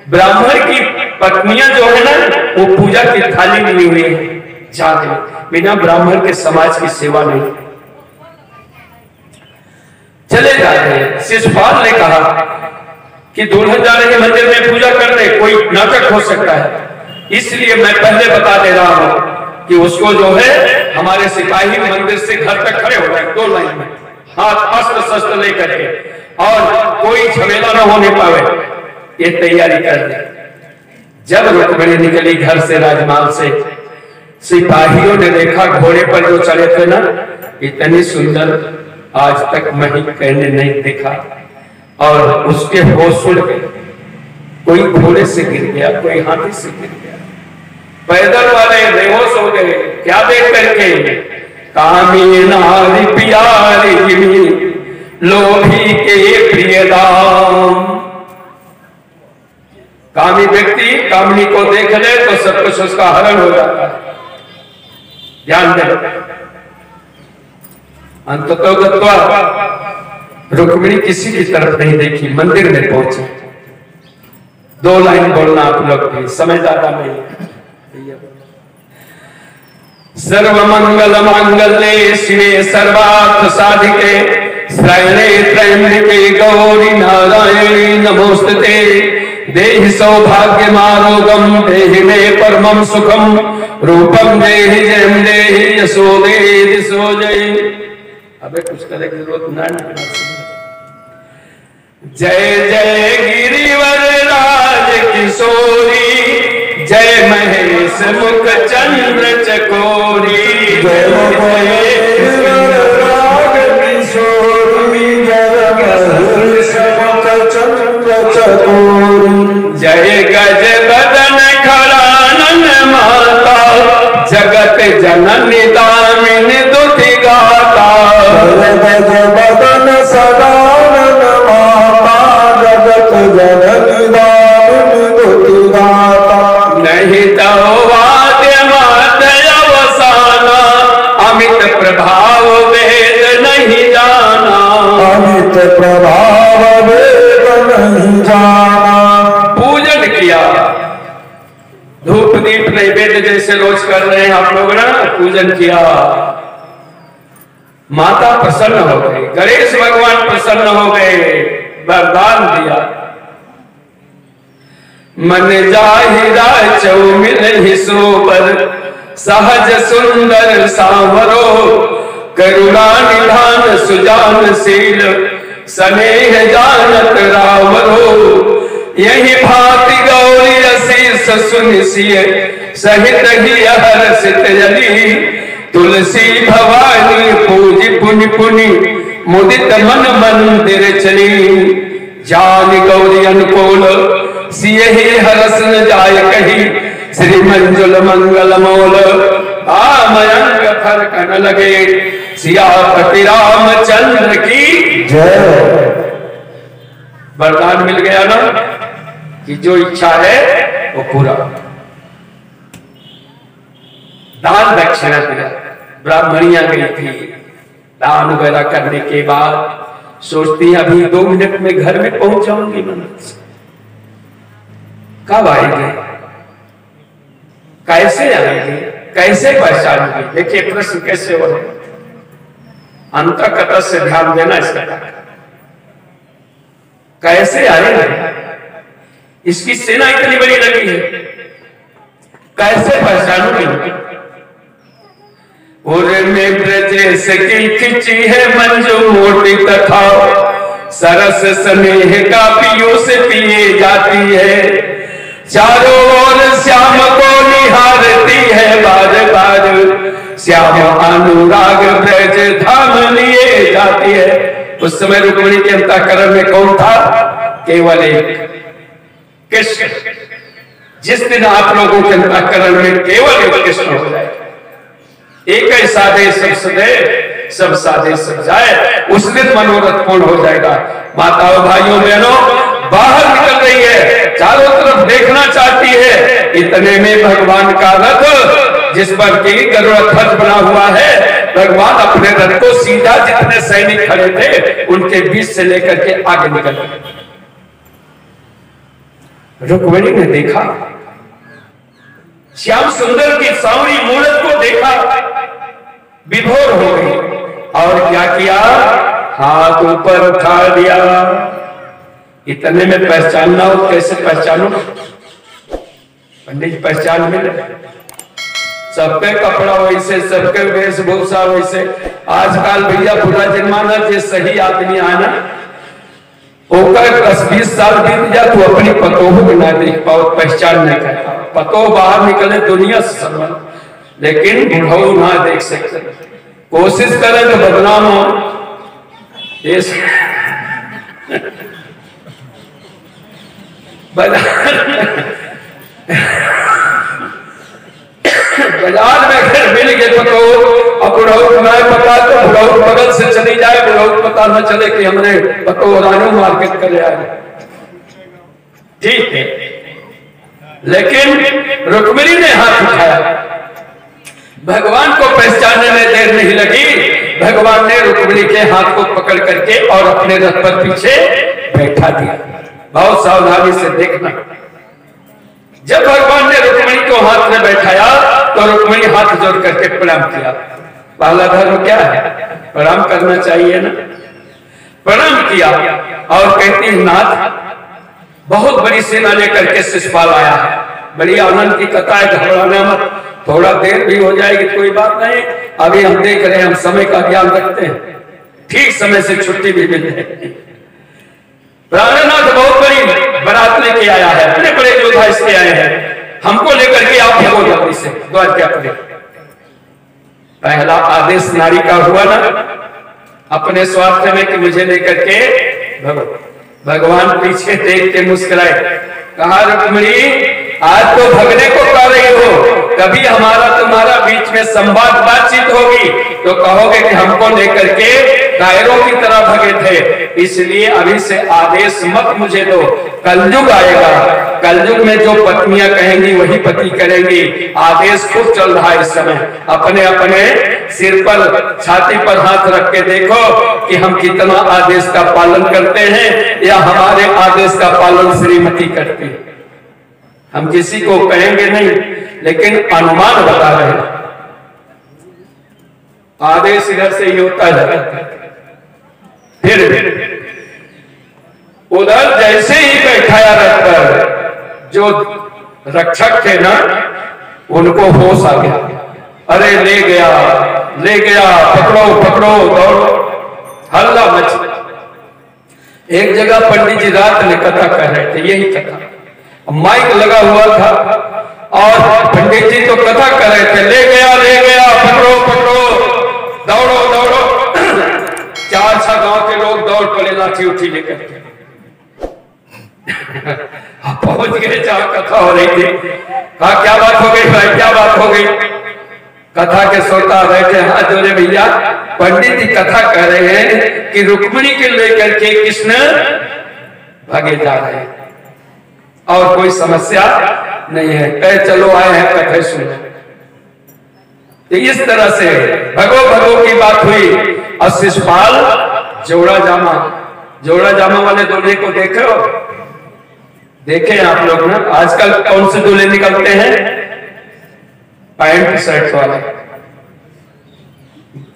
ब्राह्मण की पत्नियां जो है ना वो पूजा की थाली मिली हुई है जाके, बिना ब्राह्मण के समाज की सेवा नहीं। चले जाते हैं। शिशुपाल ने कहा कि दुल्हन जा रही मंदिर में पूजा करने, कोई नाटक हो सकता है, इसलिए मैं पहले बता दे रहा हूं कि उसको जो है हमारे सिपाही मंदिर से घर तक खड़े हो गए 2 लाइन में, हाथ अस्त्र शस्त्र लेकर के, और कोई झमेला न होने पावे, ये तैयारी कर दी। जब रुक्मिणी निकली घर से राजमहल से, सिपाहियों ने देखा घोड़े पर जो चढ़े थे ना, इतनी सुंदर आज तक मैं कहने नहीं देखा, और उसके होश उड़ गए। कोई घोड़े से गिर गया, कोई हाथी से गिर गया, पैदल वाले बेहोश हो गए। क्या देख करके? कामी नारी प्यारी लोभी के प्रिय दाम। कामी व्यक्ति कामनी को देख ले तो सब कुछ उसका हरण हो जाता है। ध्यान दे। अंततोगत्वा रुक्मिणी किसी की तरफ नहीं देखी, मंदिर में पहुंचे। 2 लाइन बोलना आप लोग भी, समय ज्यादा नहीं। सर्व मंगल मांगल्ये शिवे सर्वार्थ साधिके शरणे त्र्यंबके गौरी नारायणी नमोस्तुते। देहि सौभाग्य मारोगम देहि मे परमं सुखम रूपम देहि जयम देहि यशो देहि दिशो जय। अबे कुछ करे की जरूरत ना। जय जय गिरिवर राज किशोरी, जय महेश मुख चंद्र चकोरी। जय गिरिवर राज किशोरी, जय महेश मुख चंद्र चकोरी। जय गज बदन खड़ानन माता, जगत जननी दामिनी दुति गाता। गज बदन सदानन माता, जगत जननी दामिनी दुति गाता। नहीं तो वाद्य मात अवसाना, अमित प्रभाव वेद नहीं जाना। अमित प्रभाव वेद नहीं जाना। पूजन किया, धूप दीप नैवेद्य जैसे रोज कर रहे हैं आप लोग ना, पूजन किया। माता प्रसन्न हो गई, गणेश भगवान प्रसन्न हो गए, वरदान दिया। मन जाहिरा चौमिल ही सोबर सहज सुंदर सांवरो करुणा निधान सुजान शील स्नेह जानत रावरो यही भांति गौरी असीस सुनिसिय सहित ही हर्षित जली तुलसी भवानी पूज पुनि पुनि मुदित मन मंदिर चली जान गौरी अनुकूल सिय ही हरस न जाय कही श्री मंजुल मंगल मोल आमयंग फरकन लगे सियापति रामचंद्र की जय। वरदान मिल गया ना कि जो इच्छा है वो पूरा। दान दक्षिणा दिया, ब्राह्मणियां गई थी, दान वगैरह करने के बाद सोचती अभी 2 मिनट में घर में पहुंच जाऊंगी। कब आएंगे, कैसे आएंगे, कैसे पहचानोगे? देखिए प्रश्न कैसे हो रहे, अंतकथा से ध्यान देना इसका। कैसे आएंगे, इसकी सेना इतनी बड़ी लगी है, कैसे पहचानोगे? और में ब्रजेश की खिंची है मंजू मोटी तथा सरस स्नेह का पीयूष पिए जाती है, चारों ओर श्याम को निहारती है बार बार, श्याम अनुराग ब्रज धाम लिए जाती है। उस समय रुक्मिणी के अंतःकरण में कौन था? केवल एक कृष्ण। जिस दिन आप लोगों के अंतःकरण में केवल एक कृष्ण हो जाए, एक ही साधे सब सदे सब साधे सब जाए, उस दिन मनोरथ पूर्ण हो जाएगा। माताओं भाइयों बहनों बाहर निकल रही है, चारों तरफ देखना चाहती है, इतने में भगवान का रथ जिस पर की गरुड़ ध्वज बना हुआ है, भगवान अपने रथ को सीधा जितने सैनिक खड़े थे उनके बीच से लेकर के आगे निकल गए। रुक्मिणी ने देखा, श्याम सुंदर की सांवरी मूरत को देखा, विभोर हो गई और क्या किया? हाथ ऊपर उठा दिया। इतने में पहचानना हो, कैसे पहचानो? पंडित जी पहचान मिले, सबके कपड़ा वैसे, सबके वेशभूषा वैसे। आजकल भैया पूरा जमाना जे सही आदमी आना होकर 10-20 साल बीत जा तो अपनी पतोह को ना देख पाओ, पहचान नहीं कर पाओ। पतोह बाहर निकले दुनिया से संबंध, लेकिन बुढ़ऊ ना देख सकते। कोशिश करें तो बदनाम हो। बाजार में अगर मिल गए पतो और बुढ़ऊ तुम्हें पता तो बुढ़ऊ बगल से चली जाए, बुढ़ऊ पता न चले कि हमने पतो रानू मार्केट करे आए, ठीक है। लेकिन रुक्मिणी ने हाथ उठाया, भगवान को पहचानने में देर नहीं लगी। भगवान ने रुक्मिणी के हाथ को पकड़ करके और अपने रथ पर पीछे बैठा दिया। बहुत सावधानी से देखना, जब भगवान ने रुक्मिणी को हाथ में बैठाया तो रुक्मिणी हाथ जोड़ करके प्रणाम किया। पहला धर्म क्या है? प्रणाम करना चाहिए ना। प्रणाम किया और कहती है, नाथ बहुत बड़ी सेना लेकर के शिशुपाल आया है, बड़ी आनंद की कथा है, घबराना मत, थोड़ा देर भी हो जाएगी कोई बात नहीं, अभी हम देख रहे हैं, हम समय का ज्ञान रखते हैं, ठीक समय से छुट्टी भी मिल जाएगी। प्राणनाथ बहुत बड़ी बारात लेके आया है, बड़े बड़े योद्धा इसके आए हैं, हमको लेकर के आप भगो जल्दी से द्वारका पर। पहला आदेश नारी का हुआ ना, अपने स्वार्थ में कि मुझे लेकर के भगो। भगवान पीछे देख के मुस्कुराए, कहा रुक्मिणी आज तो भगने को कह रही हो, कभी हमारा तुम्हारा बीच में संवाद बातचीत होगी तो कहोगे कि हमको लेकर के कायरों की तरह भगे थे, इसलिए अभी से आदेश मत मुझे दो। कलयुग आएगा, कलयुग में जो पत्नियां कहेंगी वही पति करेंगी। आदेश खूब चल रहा है इस समय, अपने अपने सिर पर छाती पर हाथ रख के देखो कि हम कितना आदेश का पालन करते हैं या हमारे आदेश का पालन श्रीमती करती है। हम किसी को कहेंगे नहीं, लेकिन अनुमान बता रहे हैं, आदेश इधर से ही होता है। फिर उधर जैसे ही बैठाया रथ पर, जो रक्षक थे ना, उनको होश आ गया। अरे ले गया, पकड़ो पकड़ो, दौड़ो, हल्ला मच। एक जगह पंडित जी रात में कथा कह रहे थे, यही कथा, माइक लगा हुआ था और पंडित जी तो कथा कर रहे थे, ले गया, पकड़ो पकड़ो, दौड़ो दौड़ो। 4-6 गांव के लोग दौड़ पड़े लाठी उठी लेकर के। पहुंच गए जहां कथा हो रही थी। कहा क्या बात हो गई भाई, क्या बात हो गई? कथा के श्रोता बैठे हाथ जोड़े, भैया पंडित जी कथा कह रहे हैं कि रुक्मिणी के लेकर के कृष्ण भागे जा रहे हैं और कोई समस्या नहीं है, कहे चलो आए हैं कथा सुनने। तो इस तरह से भगो की बात हुई। और शिषपाल जोड़ा जामा वाले दूल्हे को देखे हो? देखे आप लोग ना, आजकल कौन से दूल्हे निकलते हैं? पैंट शर्ट वाले।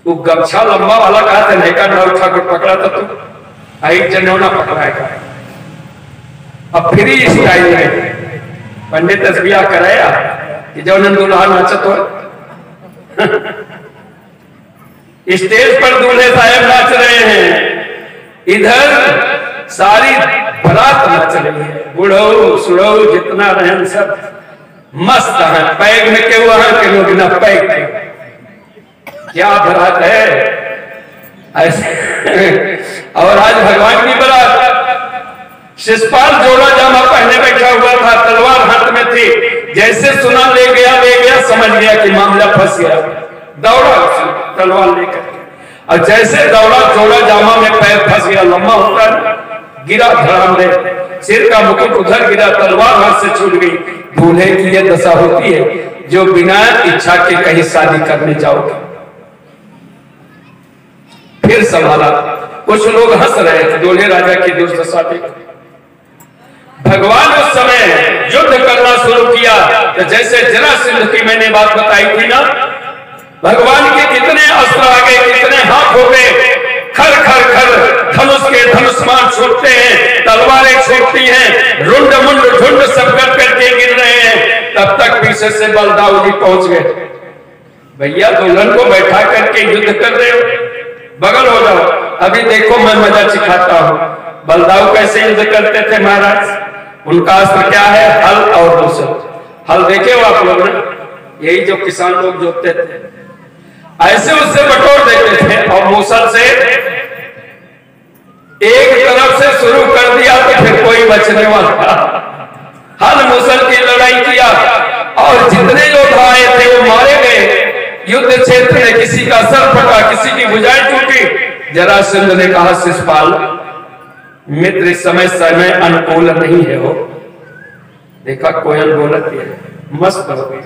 वो गमछा लंबा वाला कहा था, नेका नौ ठाकुर पकड़ा था, तू आई जनौना पकड़ाएगा। अब फ्री स्टाइल में पंडित तस्बिया कराया कि जो दूल्हा नाचत हो। स्टेज पर दूल्हे साहब नाच रहे हैं, इधर सारी बारात नाच रही है, बूढ़ो सुढ़ो जितना रहन सब मस्त है। पैग में के वहां के लोग ना पैग के, क्या बारात है ऐसे। और आज भगवान की बारात। शिषपाल जोड़ा जामा पहने बैठा हुआ था, तलवार हाथ में थी। जैसे सुना ले गया, समझ गया कि मामला फंस गया, दौड़ा तलवार लेकर के। और जैसे दौड़ा, जोड़ा जामा में पैर फंस गया, लंबा होकर गिरा धड़ाम में, सिर का मुकुट उधर गिरा, तलवार हाथ से छूट गई। दूल्हे की यह दशा होती है जो बिना इच्छा के कहीं शादी करने जाओगे। फिर संभाला, कुछ लोग हंस रहे थे दूल्हे राजा की दुर्दशा देख। भगवान उस समय युद्ध करना शुरू किया, तो जैसे जरासंध की मैंने बात बताई थी ना, भगवान के कितने अस्त्र आ गए, कितने हाथ हो गए, खर खर खर धनुष के धनुष्मान छूटते हैं, तलवारें छूटती हैं, रुंड मुंड झुंड सब करके गिर रहे हैं। तब तक पीछे से बलदाऊ जी पहुंच गए। भैया दुल्हन को बैठा करके युद्ध कर रहे हो, बगल हो जाओ, अभी देखो मैं मजा सिखाता हूँ। बलदाऊ कैसे युद्ध करते थे महाराज? उनका अस्त्र क्या है? हल और मूसल। हल देखे हो आप लोग ना, यही जो किसान लोग जोतते थे, ऐसे उससे बटोर देते थे। और मूसल से एक तरफ से शुरू कर दिया तो फिर कोई बचने वाला। हल मूसल की लड़ाई किया और जितने योद्धा आए थे वो मारे गए। युद्ध क्षेत्र में किसी का सर फटा, किसी की भुजाएं टूटी। जरासंध ने कहा शिषपाल मित्र इस समय अनुकूल नहीं है। हो देखा कोयल बोलती है, मस्त हो गई।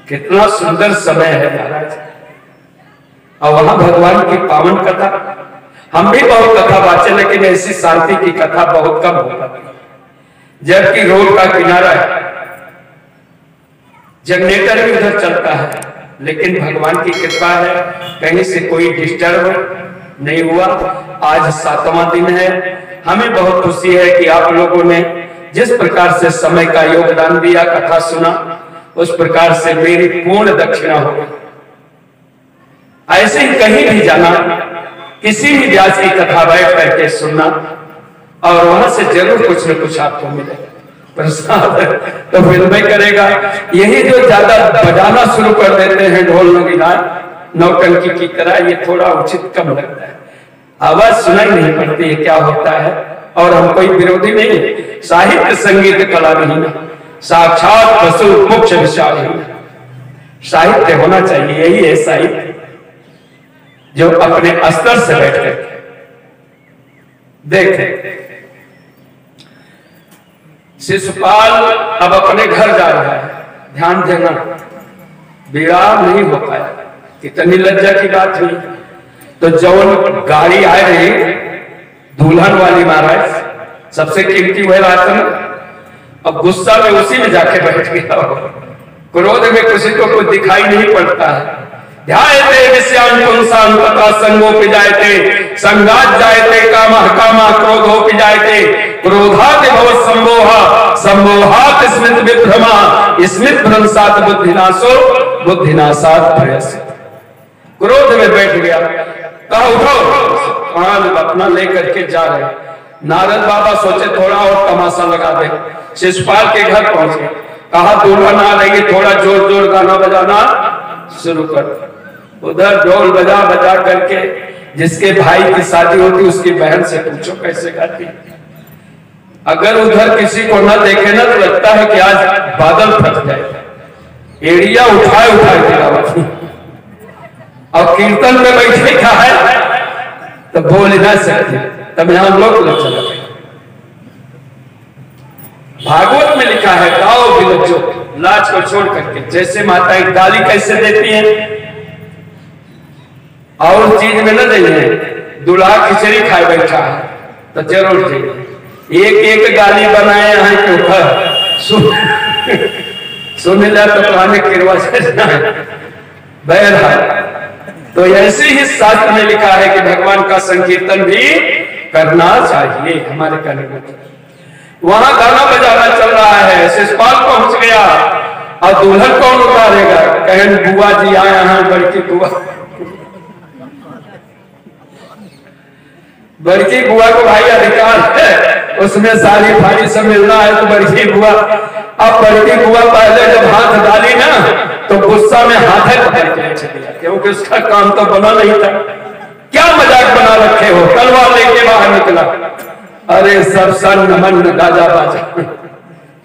कितना सुंदर समय है महाराज। और वहां भगवान की पावन कथा, हम भी बहुत कथा वाचे, लेकिन ऐसी शांति की कथा बहुत कम हो पाती। जबकि रोड का किनारा है, जनरेटर भी उधर चलता है, लेकिन भगवान की कृपा है कहीं से कोई डिस्टर्ब नहीं हुआ। आज 7वां दिन है। हमें बहुत खुशी है कि आप लोगों ने जिस प्रकार से समय का योगदान दिया, कथा सुना, उस प्रकार से मेरी पूर्ण दक्षिणा होगी। ऐसे ही कहीं भी जाना, किसी भी व्यास की कथा बैठ करके सुनना, और वहां से जरूर कुछ न कुछ आपको मिलेगा प्रसाद। तो फिल्में करेगा। यही जो ज्यादा बजाना शुरू कर देते हैं ढोल नगीना नौटंकी की तरह, ये थोड़ा उचित कम लगता है। आवाज सुनाई नहीं पड़ती है क्या होता है। और हम कोई विरोधी नहीं, साहित्य संगीत कला नहीं, साक्षात पशु मुख्य विषय साहित्य होना चाहिए। यही है साहित्य, जो अपने स्तर से बैठ कर देखे। शिषपाल अब अपने घर जा रहा है, ध्यान देना, विवाह नहीं हो पाया। कितनी लज्जा की बात हुई। तो जौन गाड़ी आ रही दुल्हन वाली महाराज, सबसे कीमती वह रात में, अब गुस्सा में उसी में जाके बैठ गया। क्रोध में किसी को कुछ दिखाई नहीं पड़ता है। ध्यायते विषयान् पुंसान् तथा संगोपि जायते संगात जायते कामः कामः क्रोधोपि जायते क्रोधात् भवत् संमोहः संमोहात् स्मृति विभ्रमा स्मृति भ्रंशात् बुद्धिनाशो बुद्धिनाशात् भयस्य। क्रोध में बैठ गया, कहा उठो, कान अपना लेकर के जा रहे। नारद बाबा सोचे थोड़ा और तमाशा लगा दे, शिशुपाल के घर पहुंचे, कहा दुल्हन आ रही, थोड़ा जोर जोर गाना बजाना शुरू कर। उधर ढोल बजा बजा करके जिसके भाई की शादी होती उसकी बहन से पूछो कैसे गाती। अगर उधर किसी को न देखे ना तो लगता है कि आज बादल फट जाए। एड़िया उठाए उठाए गिरावती और कीर्तन में बैठे का है तो बोल ना सकते, तब यहां लोग चला गए। भागवत में लिखा है गाओ बिलज्जो, लाज को छोड़ करके। जैसे माताएं गाली कैसे देती हैं और चीज में न देंगे, दूल्हा खिचड़ी खाए बैठा है तो जरूर देंगे। एक एक गाली बनाए हैं के ऊपर सुन ले तो पुराने किरवा बहरहाल। तो ऐसे ही शास्त्र में लिखा है कि भगवान का संकीर्तन भी करना चाहिए हमारे कहने में। वहां गाना बजाना चल रहा है, शिशुपाल पहुंच गया और दुल्हन कौन उतारेगा? कहन बुआ जी आया हैं, बड़की बुआ। बड़की बुआ को भाई अधिकार है, उसमें सारी फाड़ी सब मिलना है तो बड़की बुआ। अब बड़की बुआ पहले जब हाथ डाली ना तो गुस्सा में हाथ पकड़ के चली, क्योंकि उसका काम तो बना नहीं था। क्या मजाक बना रखे हो, तलवार लेके बाहर निकला। अरे सब सन नमन गाजा बाजा।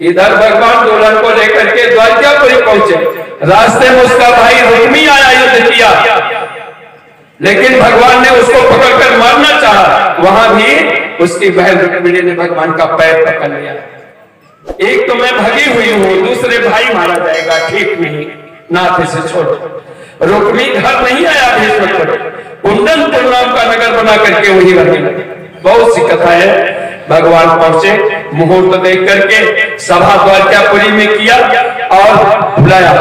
इधर भगवान दुल्हन को लेकर के द्वारकापुरी पहुंचे, रास्ते में उसका भाई रुक्मी आया युद्ध किया, लेकिन भगवान ने उसको पकड़कर मारना चाहा। वहां भी उसकी बहन रुक्मिणी ने भगवान का पैर पकड़ लिया। एक तो मैं भगी हुई हूं, दूसरे भाई मारा जाएगा, ठीक नहीं, नाथ इसे छोड़। रुक्मी घर नहीं आया भीष्म पर, कुंडनपुर नाम का नगर बना करके वही रहने। बहुत सी कथा है। भगवान पहुंचे, मुहूर्त देख करके सभा द्वारकापुरी में किया और बुलाया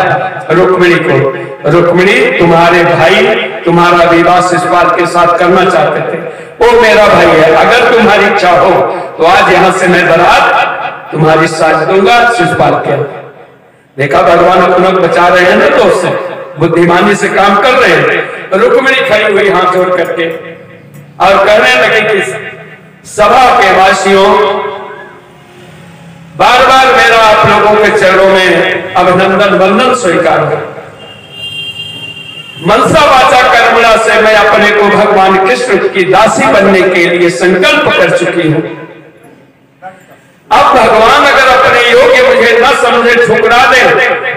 रुक्मिणी को। रुक्मिणी तुम्हारे भाई तुम्हारा विवाह शिशुपाल के साथ करना चाहते थे, वो मेरा भाई है, अगर तुम्हारी इच्छा हो तो आज यहां से मैं बारात तुम्हारी साथ दूंगा शिशुपाल के। देखा भगवान अपना बचा रहे हैं ना, तो उससे बुद्धिमानी से काम कर रहे हैं। रुक्मिणी खड़ी हुई हाथ जोड़ करके और कहने लगे कि सभा के वासियों, बार बार मेरा आप लोगों के चरणों में अभिनंदन वंदन स्वीकार हो। मनसा वाचा कर्मणा से मैं अपने को भगवान कृष्ण की दासी बनने के लिए संकल्प कर चुकी हूं। अब भगवान अगर अपने योग्य मुझे न समझे, ठुकरा दे,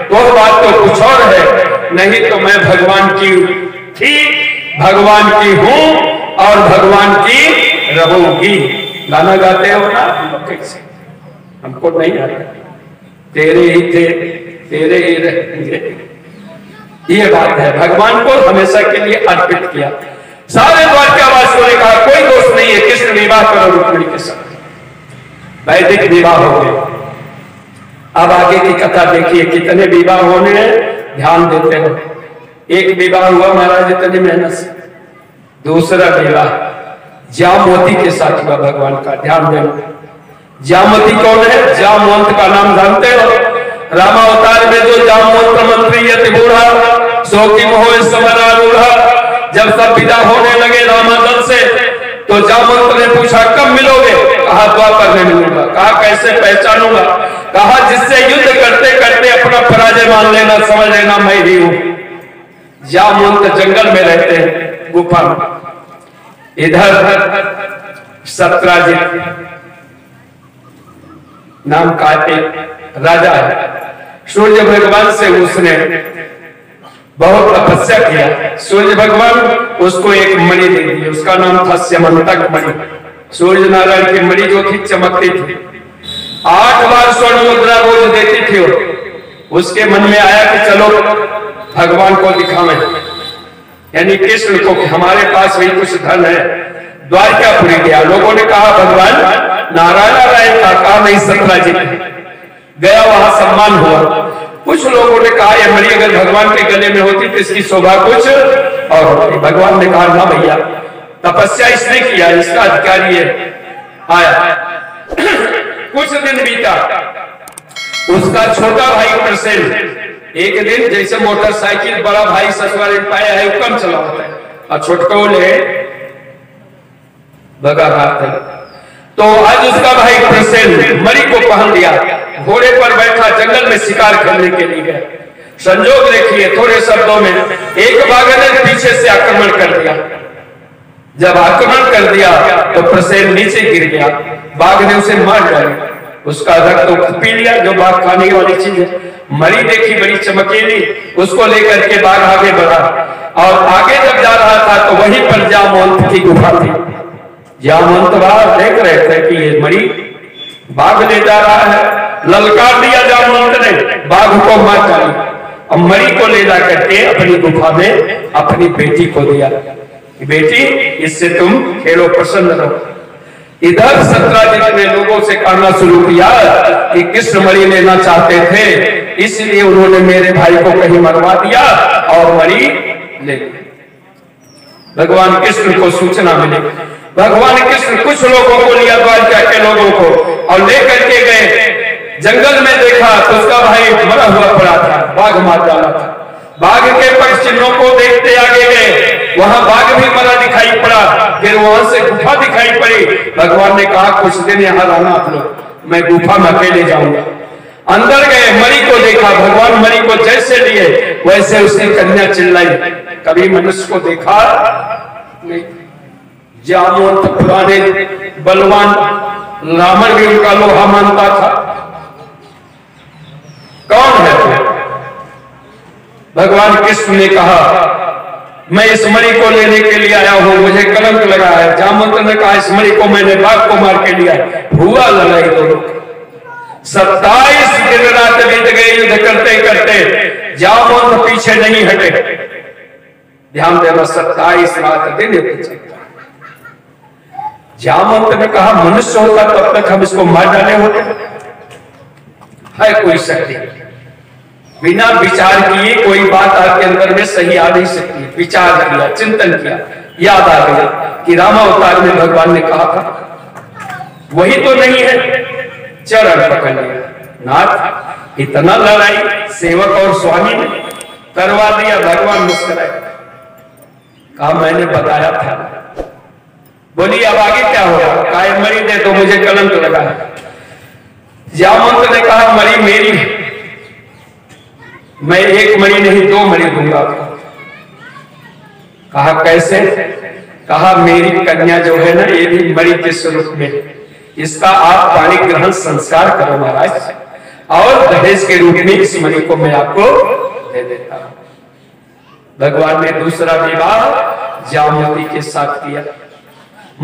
तो बात तो कुछ और है, नहीं तो मैं भगवान की थी, भगवान की हूं और भगवान की रहूंगी। गाना गाते हो ना कैसे, हमको नहीं आता, तेरे ही थे तेरे ही रहेंगे, ये बात है। भगवान को हमेशा के लिए अर्पित किया। सारे द्वारकावासियों ने कहा कोई दोष नहीं है, कृष्ण विवाह करो रुक्मिणी के साथ। वैदिक विवाह हो गए। अब आगे की कथा देखिए, कितने विवाह होने हैं, ध्यान देते हो। एक विवाह हुआ महाराज इतनी मेहनत से, दूसरा विवाह जामवती के साथ हुआ भगवान का। ध्यान देना, जामवती कौन है? जामवंत का नाम जानते हो? रामावतार में जो जामवंत मंत्री यति बूढ़ा सो की मोह समरा रूढ़ा, जब सब विदा होने लगे रामादल से, तो जामवंत ने पूछा कब मिलोगे? कहा द्वापर में मिलूंगा। कहा कैसे पहचानूंगा? कहा जिससे युद्ध करते करते अपना पराजय मान लेना, समझ लेना मैं ही हूं। जामवंत जंगल में रहते हैं, गुफा में। इधर सत्राजित नाम का एक राजा है, सूर्य भगवान से उसने बहुत तपस्या किया। सूर्य भगवान उसको एक मणि दे दी, उसका नाम था स्यमंतक मणि। सूर्य नारायण की मणि जो थी चमकती थी, 8 बार स्वर्ण मुद्रा रोज देती थी। उसके मन में आया कि चलो भगवान को दिखावें, यानी कृष्ण को, कि हमारे पास भी कुछ धन है। द्वारकापुरी गया, लोगों ने कहा भगवान नारायण राय का, कहा नहीं सत्राजित गया, वहां सम्मान हुआ। कुछ लोगों ने कहा यह मणि अगर भगवान के गले में होती तो इसकी शोभा कुछ और होती। भगवान ने कहा ना भैया, तपस्या इसने किया, इसका अधिकारी है। आया कुछ दिन बीता, उसका छोटा भाई प्रसेन एक दिन जैसे मोटरसाइकिल बड़ा भाई ससुराल पाया है वो कम चला होता है और छोटको ले भगा रहा था। तो आज उसका भाई प्रसेन मरी को पहन लिया, घोड़े पर बैठा जंगल में शिकार करने के लिए गया। संजोग देखिए, थोड़े शब्दों में एक बाघ ने पीछे से आक्रमण कर दिया। जब आक्रमण कर दिया तो प्रसेन नीचे गिर गया, बाघ ने उसे मार डाला, उसका रक्त तो पी लिया जो बाघ खाने वाली चीज है। मरी देखी बड़ी चमकीली, उसको लेकर के बाघ आगे बढ़ा और आगे जब जा रहा था तो वहीं पर जामवंत की गुफा थी। जामवंत बाघ देख रहे थे कि ये मरी बाघ ले जा रहा है, ललकार दिया जामवंत ने, बाघ को मार डाली। अब मरी को ले जा करके अपनी गुफा में अपनी बेटी को दिया, बेटी इससे तुम खेलो, प्रसन्न रहो। इधर सत्राजित ने लोगों से कहना शुरू किया कि कृष्ण मणि लेना चाहते थे, इसलिए उन्होंने मेरे भाई को कहीं मरवा दिया और मणि ले गए। भगवान कृष्ण को सूचना मिली, भगवान कृष्ण कुछ लोगों को लिया, द्वारका के लोगों को, और लेकर के गए। जंगल में देखा तो उसका भाई मरा हुआ पड़ा था, बाघ मार डाला था। बाघ के पग चिन्हों को देखते आगे गए, वहां बाघ भी मरा दिखाई पड़ा। फिर वहां से गुफा दिखाई पड़ी। भगवान ने कहा कुछ दिन यहाँ रहना आप लोग, मैं गुफा में अकेले जाऊंगा। अंदर गए, मरी को देखा, भगवान मरी को जैसे लिए वैसे उसकी कन्या चिल्लाई। कभी मनुष्य को देखा नहीं। जामवंत पुराने बलवान, रावण भी उनका लोहा मानता था। कौन है तू? भगवान कृष्ण ने कहा मैं इस मणि को लेने के लिए आया हूं, मुझे कलंक लगा है। जामवंत ने कहा इस मणि को मैंने बाघ को मार के लिया। हुआ लड़ाई दोनों, 27 दिन रात बीत गए युद्ध करते करते, जामवंत पीछे नहीं हटे। ध्यान देना, 27 रात दिन युद्ध चलता। जामवंत ने कहा मनुष्य होता तब तक हम इसको मार डाले होते, है कोई शक्ति। बिना विचार किए कोई बात आपके अंदर में सही आ नहीं सकती। विचार किया, चिंतन किया, याद आ गया कि रामावतार में भगवान ने कहा था वही तो नहीं है। चरण पकड़ लिया, नाथ इतना लड़ाई सेवक और स्वामी ने करवा दिया। भगवान मुस्कुराए, कहा मैंने बताया था। बोली अब आगे क्या होगा? कहा मरी दे तो मुझे कलंक लगा है। जामवंत ने कहा मरी मेरी, मैं एक मणि नहीं 2 मणि दूंगा। कहा कैसे? कहा मेरी कन्या जो है ना ये भी मणि के स्वरूप में, इसका आप पाणी ग्रहण संस्कार करो महाराज, और दहेज के रूप में इस मणि को मैं आपको दे देता हूं। भगवान ने दूसरा विवाह जामवती के साथ किया,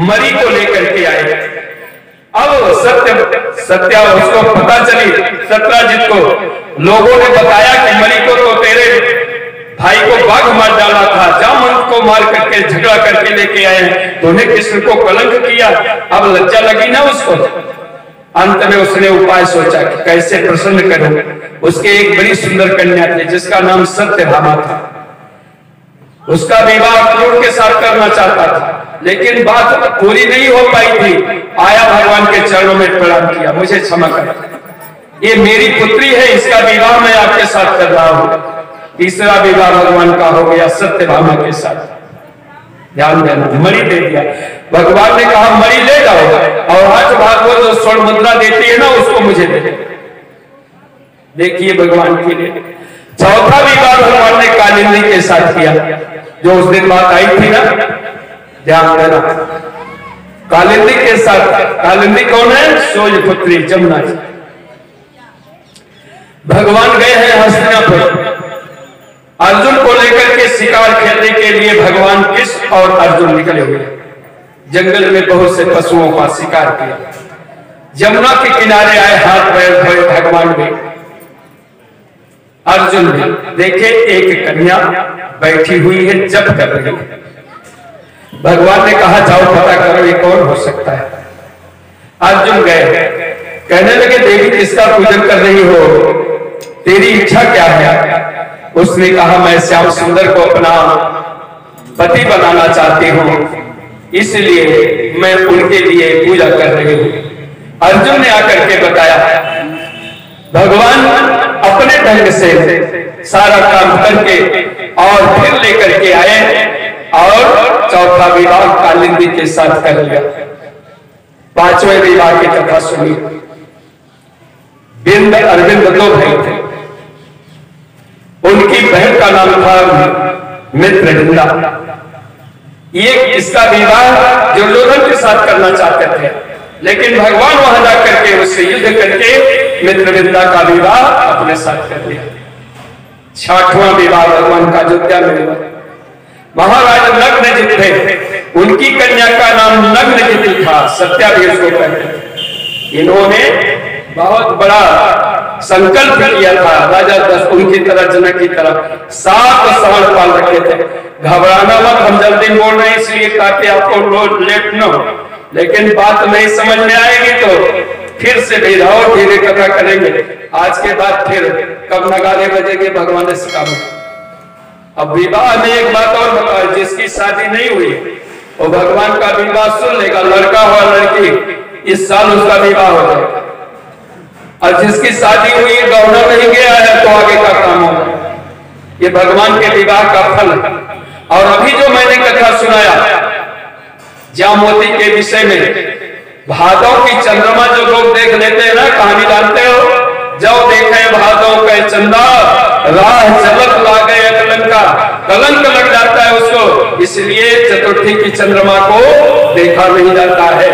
मणि को लेकर के आए। अब सत्या उसको पता चली, सत्राजित को लोगों ने बताया कि मणि को तो तेरे भाई को बाघ मार डाला था, जामवंत को मार करके झगड़ा करके लेके आए हैं, तो उन्हें कृष्ण को कलंक किया। अब लज्जा लगी ना उसको। अंत में उसने उपाय सोचा कि कैसे प्रसन्न करूं। उसके एक बड़ी सुंदर कन्या थी जिसका नाम सत्यभामा था। उसका विवाह क्रूर के साथ करना चाहता था, लेकिन बात पूरी नहीं हो पाई थी। आया भगवान के चरणों में प्रणाम किया, मुझे क्षमा कर, ये मेरी पुत्री है, इसका विवाह मैं आपके साथ कर रहा हूं। तीसरा विवाह भगवान का हो गया सत्यभामा के साथ। ध्यान देना, मणि दे दिया। भगवान ने कहा मणि ले जाओ और 8 भागवत जो स्वर्ण मुद्रा देती है ना उसको मुझे दे। देखिए भगवान की ने चौथा विवाह भगवान ने कालिंदी के साथ किया, जो उस दिन बात आई थी ना। ध्यान देना, कालिंदी के साथ। कालिंदी कौन है? सूर्य पुत्री जमुना जी। भगवान गए हैं हस्तिनापुर, अर्जुन को लेकर के शिकार खेलने के लिए भगवान कृष्ण और अर्जुन निकले हुए। जंगल में बहुत से पशुओं का शिकार किया। जमुना के किनारे आए, हाथ पैर धोए भगवान भी, अर्जुन भी। देखे एक कन्या बैठी हुई है, जप कर रही है। भगवान ने कहा जाओ पता करो ये कौन हो सकता है। अर्जुन गए, कहने लगे देवी किसका पूजन कर रही हो, तेरी इच्छा क्या है? उसने कहा मैं श्याम सुंदर को अपना पति बनाना चाहती हूँ। इसलिए मैं उनके लिए पूजा कर रही हूं। अर्जुन ने आकर के बताया, भगवान अपने ढंग से सारा काम करके और फिर लेकर के आए और चौथा विवाह कालिंदी के साथ कर लिया। पांचवें विवाह की कथा सुनी। बिंद अरविंद दो भाई थे, उनकी बहन का नाम था मित्रविंदा। ये इसका विवाह दुर्योधन के साथ करना चाहते थे, लेकिन भगवान वहां जाकर के उससे युद्ध करके मित्रविंदा का विवाह अपने साथ कर लिया। छठवां विवाह भगवान का अयोध्या में हुआ। महाराज नग्नजित थे, उनकी कन्या का नाम नग्नजित था, सत्या भी उसको कहते थे। इन्होंने बहुत बड़ा संकल्प किया था, राजा दशरथ उनकी तरह, जनक की तरह 7 सांड पाल रखे थे। घबराना मत, हम जल्दी बोल रहे हैं इसलिए ताकि आपको लेट न हो, लेकिन बात नहीं समझ में आएगी तो फिर से भेजाओ, धीरे कथा करेंगे। आज के बाद फिर कब नगारे बजेंगे भगवान ने सिखाया। अब विवाह में एक बात और बताओ, जिसकी शादी नहीं हुई वो भगवान का विवाह सुन लेगा, लड़का हो लड़की, इस साल उसका विवाह हो जाएगा। और जिसकी शादी हुई, गौना नहीं गया है, तो आगे का काम होगा। ये भगवान के विवाह का फल है। और अभी जो मैंने कथा सुनाया जामवती के विषय में, भादों की चंद्रमा जो लोग देख लेते हैं ना, कहानी जानते हो, जब देखे भादों के चंदा, राह चलत लागे कलंका, कलंक लग जाता है उसको, इसलिए चतुर्थी की चंद्रमा को देखा नहीं जाता है।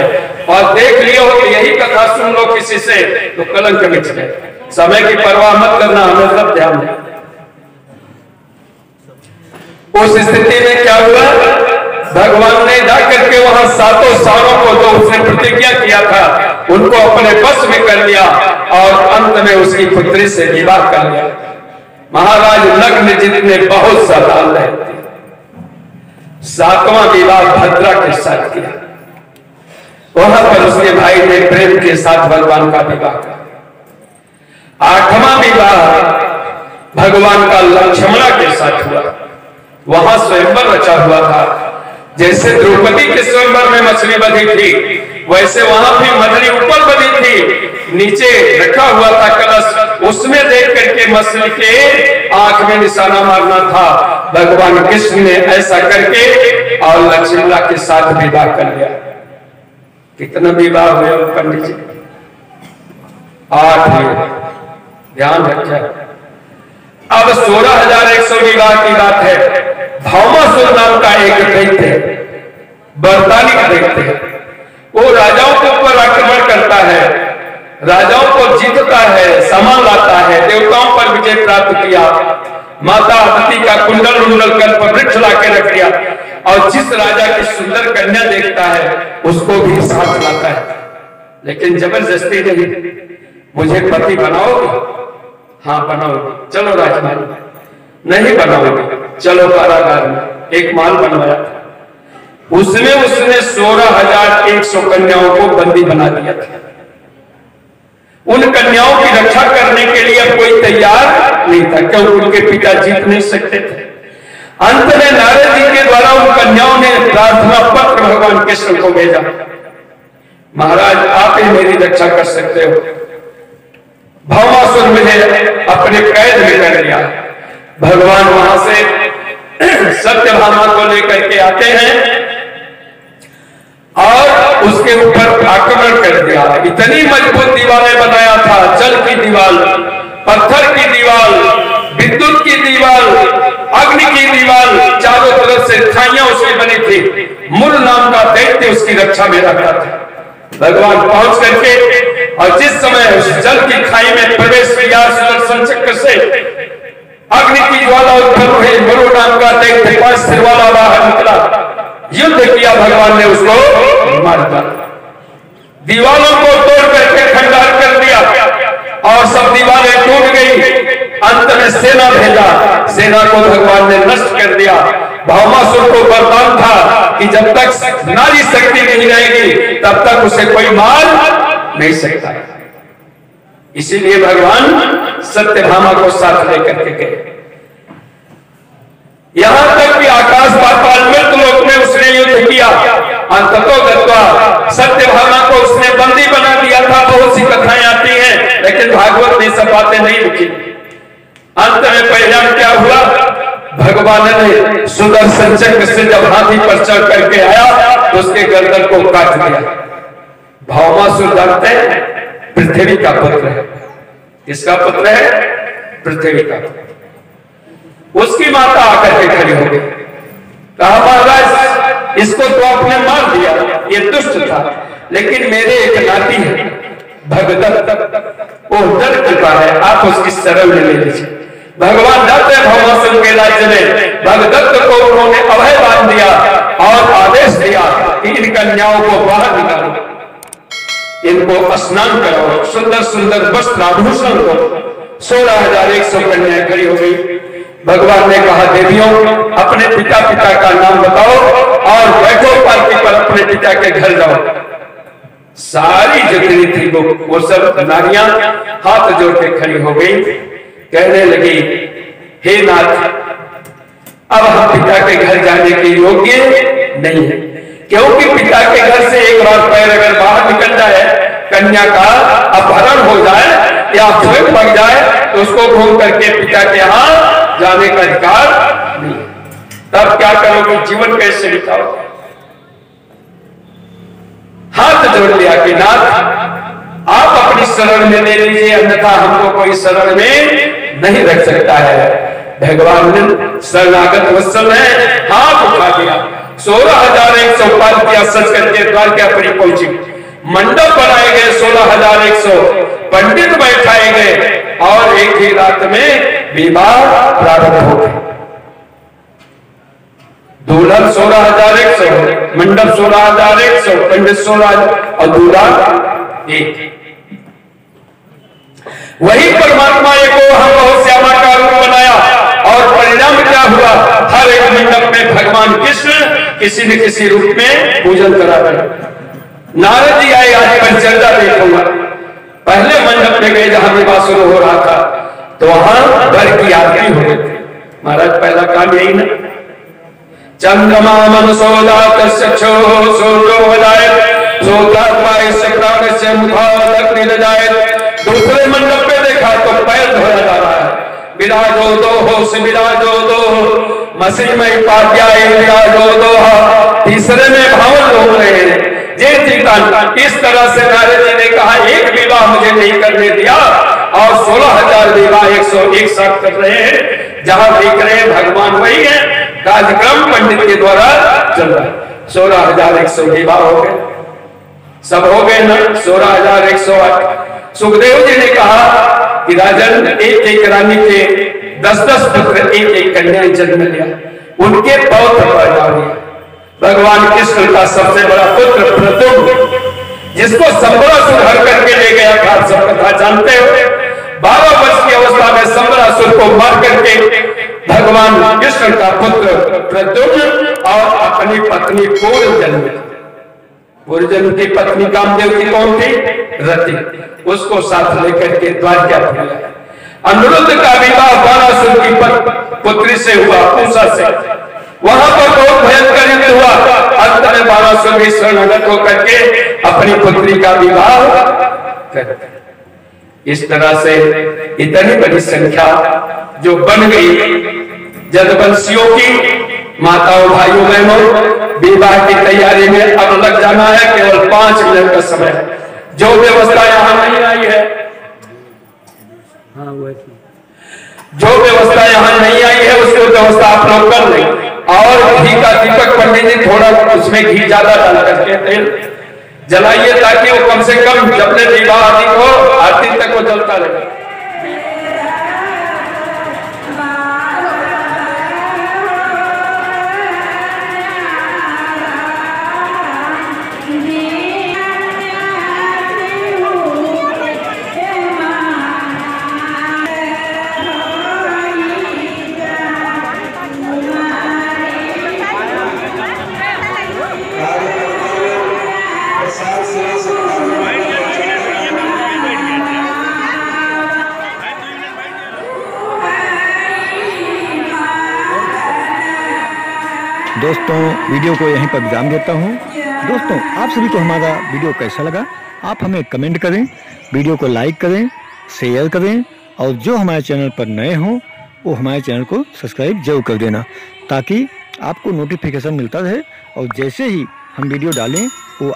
और देख लियो कि यही कथा सुन लो किसी से तो कलंक मिट जाए। समय की परवाह मत करना, हमें सब ध्यान दें। उस स्थिति में क्या हुआ, भगवान ने जाकर के वहां 7 सालों को जो उसने प्रतिज्ञा किया था उनको अपने बस में कर लिया और अंत में उसकी पुत्री से विवाह कर लिया। महाराज नग्नजित ने बहुत सावधान रहे थे। 7वां विवाह भद्रा के साथ किया। वहां पर उसके भाई ने प्रेम के साथ भगवान का विवाह किया। 8वां विवाह भगवान का लक्ष्मणा के साथ हुआ। वहां स्वयंवर रचा हुआ था। जैसे द्रौपदी के स्वयंवर में मछली बधी थी, वैसे वहां भी मछली ऊपर बधी थी, नीचे रखा हुआ था कलश, उसमें देख करके मछली के आंख में निशाना मारना था। भगवान कृष्ण ने ऐसा करके और लक्ष्मणा के साथ विवाह कर लिया। कितना विवाह हुए पंडित जी? 8 ध्यान रखिए। अब 16,100 विवाह की बात है। भौमासुर नाम का एक दैत्य, बरतानिक दैत्य है। वो राजाओं के ऊपर आक्रमण करता है, राजाओं को जीतता है, सामान लाता है, देवताओं पर विजय प्राप्त किया। माता अदिति का कुंडल उंडल कल्प वृक्ष ला के रख दिया और जिस राजा की सुंदर कन्या देखता है उसको भी साथ लाता है। लेकिन जबरदस्ती नहीं, मुझे पति बनाओगे? हाँ बनाओगे। चलो राजकुमारी। नहीं बनाओगे? चलो कारागार में। एक माल बनवाया था, उसमें उसने 16,100 कन्याओं को बंदी बना दिया था। उन कन्याओं की रक्षा करने के लिए कोई तैयार नहीं था, क्योंकि उनके पिता जीत नहीं सकते थे। अंत में नारद जी के द्वारा उन कन्याओं ने प्रार्थना पत्र भगवान कृष्ण को भेजा, महाराज आप ही मेरी रक्षा कर सकते हो। भौमासुर मुझे अपने कैद में कर लिया। भगवान वहां से सत्यभामा को लेकर के आते हैं और उसके ऊपर आक्रमण कर दिया। इतनी मजबूत दीवारें बनाया था, जल की दीवार, पत्थर की दीवार, विद्युत की दीवार, अग्नि की दीवार, चारों तरफ से खाइयां उसकी बनी थी। मूल नाम का दैत्य उसकी रक्षा में रहता था। भगवान पहुंच करके और जिस समय उस जल की खाई में प्रवेश किया, सुदर्शन चक्र से अग्नि की ज्वाला उत्पन्न हुई। मरु नाम का दैत्य 5 सिर वाला बाहर निकला, युद्ध किया, भगवान ने उसको मार दिया। दीवारों को तोड़ करके खंडार कर दिया और सब दीवारें टूट गई। अंत में सेना भेजा, सेना को भगवान ने नष्ट कर दिया। भौमासुर को वरदान था कि जब तक नारी शक्ति नहीं रहेगी तब तक उसे कोई मार नहीं सकता। इसीलिए भगवान सत्यभामा को साथ लेकर के गए। यहां तक कि आकाश पाताल मृत्यु लोक में उसने युद्ध किया। ततो गत्वा, सत्यभामा को उसने बंदी बना दिया था। बहुत सी कथाएं आती हैं, लेकिन भागवत में सब बातें नहीं लिखी। अंत में परिणाम क्या हुआ? भगवान ने सुदर्शन चक्र से जब हाथी पर चढ़ करके आया तो उसके गर्दन को काट दिया। भौमासुर जानते हैं पृथ्वी का पुत्र है। किसका पुत्र है? पृथ्वी का। उसकी माता आकर के खड़ी हो गई, कहा महाराज इसको तो आपने मार दिया, ये दुष्ट था, लेकिन मेरे एक नाती है भगदत्त, वो डर चुका है, आप उसकी शरण में ले लीजिए। भगवान जाते भौमासुर के राज्य में भगदत्त को उन्होंने अभय बांध दिया और आदेश दिया कि इन कन्याओं को बाहर निकालो, इनको स्नान कराओ, सुंदर सुंदर वस्त्र आभूषण को। 16,100 कन्याएं खड़ी हो गई। भगवान ने कहा देवियों अपने पिता का नाम बताओ और बैठो पालकी पर अपने पिता के घर जाओ। सारी जितनी थी वो सब नारियां हाथ जोड़ के खड़ी हो गई, कहने लगी हे नाथ अब हम पिता के घर जाने के योग्य नहीं है, क्योंकि पिता के घर से एक बार पैर अगर बाहर निकल जाए, कन्या का अपहरण हो जाए या स्वयं पड़ जाए तो उसको घूम करके पिता के यहाँ जाने का अधिकार नहीं। तब क्या करोगे? जीवन कैसे बिताओगे? हाथ जोड़ लिया कि नाथ आप अपनी शरण में ले लीजिए, अन्यथा हमको कोई शरण में नहीं रख सकता है। भगवान ने शरणागत वत्सल है, हाथ उठा दिया। 16,100 पालकियां सज करके द्वारकापुरी पहुंची। मंडप बनाए गए 16,100, पंडित बैठाए गए और एक ही रात में विवाह प्रारंभ हो गए। दुल्हन 16,100, मंडप 16,100, पंडित 16,000 और दूल्हा एक। वही परमात्मा को हम बहुत श्यामा का रूप बनाया और परिणाम क्या हुआ? हर एक मंडप में भगवान कृष्ण किसी न किसी रूप में पूजन करा रहे। नारद जी आए, आज परिचर्या देखूंगा। पहले मंडप में गए जहां विवाह शुरू हो रहा था, तो वहां वर की आरती हो गई थी। महाराज पहला काम यही ना, चंद्रमा मनसोदात चक्षो सूर्यो वदायत सोतात्मायस्य प्राणस्य मुखादग्नि दजायत। दूसरे मंडप पे देखा तो पैर धोया जा रहा है। विराजो दो होश विराजो दो मसीमय पाध्याय विराजो दो। तीसरे में भावन लोग रहे हैं। इस तरह से नारद जी ने कहा एक विवाह मुझे नहीं करने दिया और 16,000 विवाह 101 साथ कर रहे हैं। जहां देख रहे हैं भगवान वही है, कार्यक्रम पंडित के द्वारा चल रहा है। 16,100 विवाह हो गए, सब हो गए ना। 16,108। सुखदेव जी ने कहा कि राजन एक एक रानी के 10-10 पुत्र, एक एक कन्याएं जन्म लिया, उनके पौत्र पैदा हुए। भगवान कृष्ण का सबसे बड़ा पुत्र प्रद्युम्न, जिसको संबरासुर हर करके ले गया था, सब कथा जानते हो। 12 वर्ष की अवस्था में संबरासुर को मार करके भगवान कृष्ण का पुत्र प्रद्युम्न और अपनी पत्नी पूर्वजन्म की पत्नी कामदेव की कौन थी? रति, उसको साथ लेकर के द्वारकापुरी आए। अनिरुद्ध का विवाह बाणासुर की पुत्री से हुआ, उषा से। वहां पर बहुत भयंकर युद्ध हुआ। अंत में बाणासुर भी शरणागत होकर के अपनी पुत्री का विवाह कर। इस तरह से इतनी बड़ी संख्या जो बन गई। जदवंशियों की माताओं भाइयों बहनों, विवाह की तैयारी में अब लग जाना है। केवल 5 मिनट का समय है। जो व्यवस्था यहाँ नहीं आई है, जो व्यवस्था यहाँ नहीं आई है उसको व्यवस्था आप लोग कर लें। और घी का दीपक पंडित जी थोड़ा उसमें घी ज्यादा डाल करके तेल जलाइए, ताकि वो कम से कम जब तक विवाह अधिक हो आरती तक वो जलता रहे। दोस्तों वीडियो को यहीं पर विराम देता हूँ। दोस्तों आप सभी को हमारा वीडियो कैसा लगा आप हमें कमेंट करें, वीडियो को लाइक करें, शेयर करें और जो हमारे चैनल पर नए हों वो हमारे चैनल को सब्सक्राइब जरूर कर देना ताकि आपको नोटिफिकेशन मिलता रहे और जैसे ही हम वीडियो डालें वो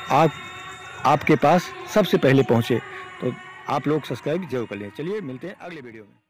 आपके पास सबसे पहले पहुंचे। तो आप लोग सब्सक्राइब जरूर कर लें। चलिए मिलते हैं अगले वीडियो में।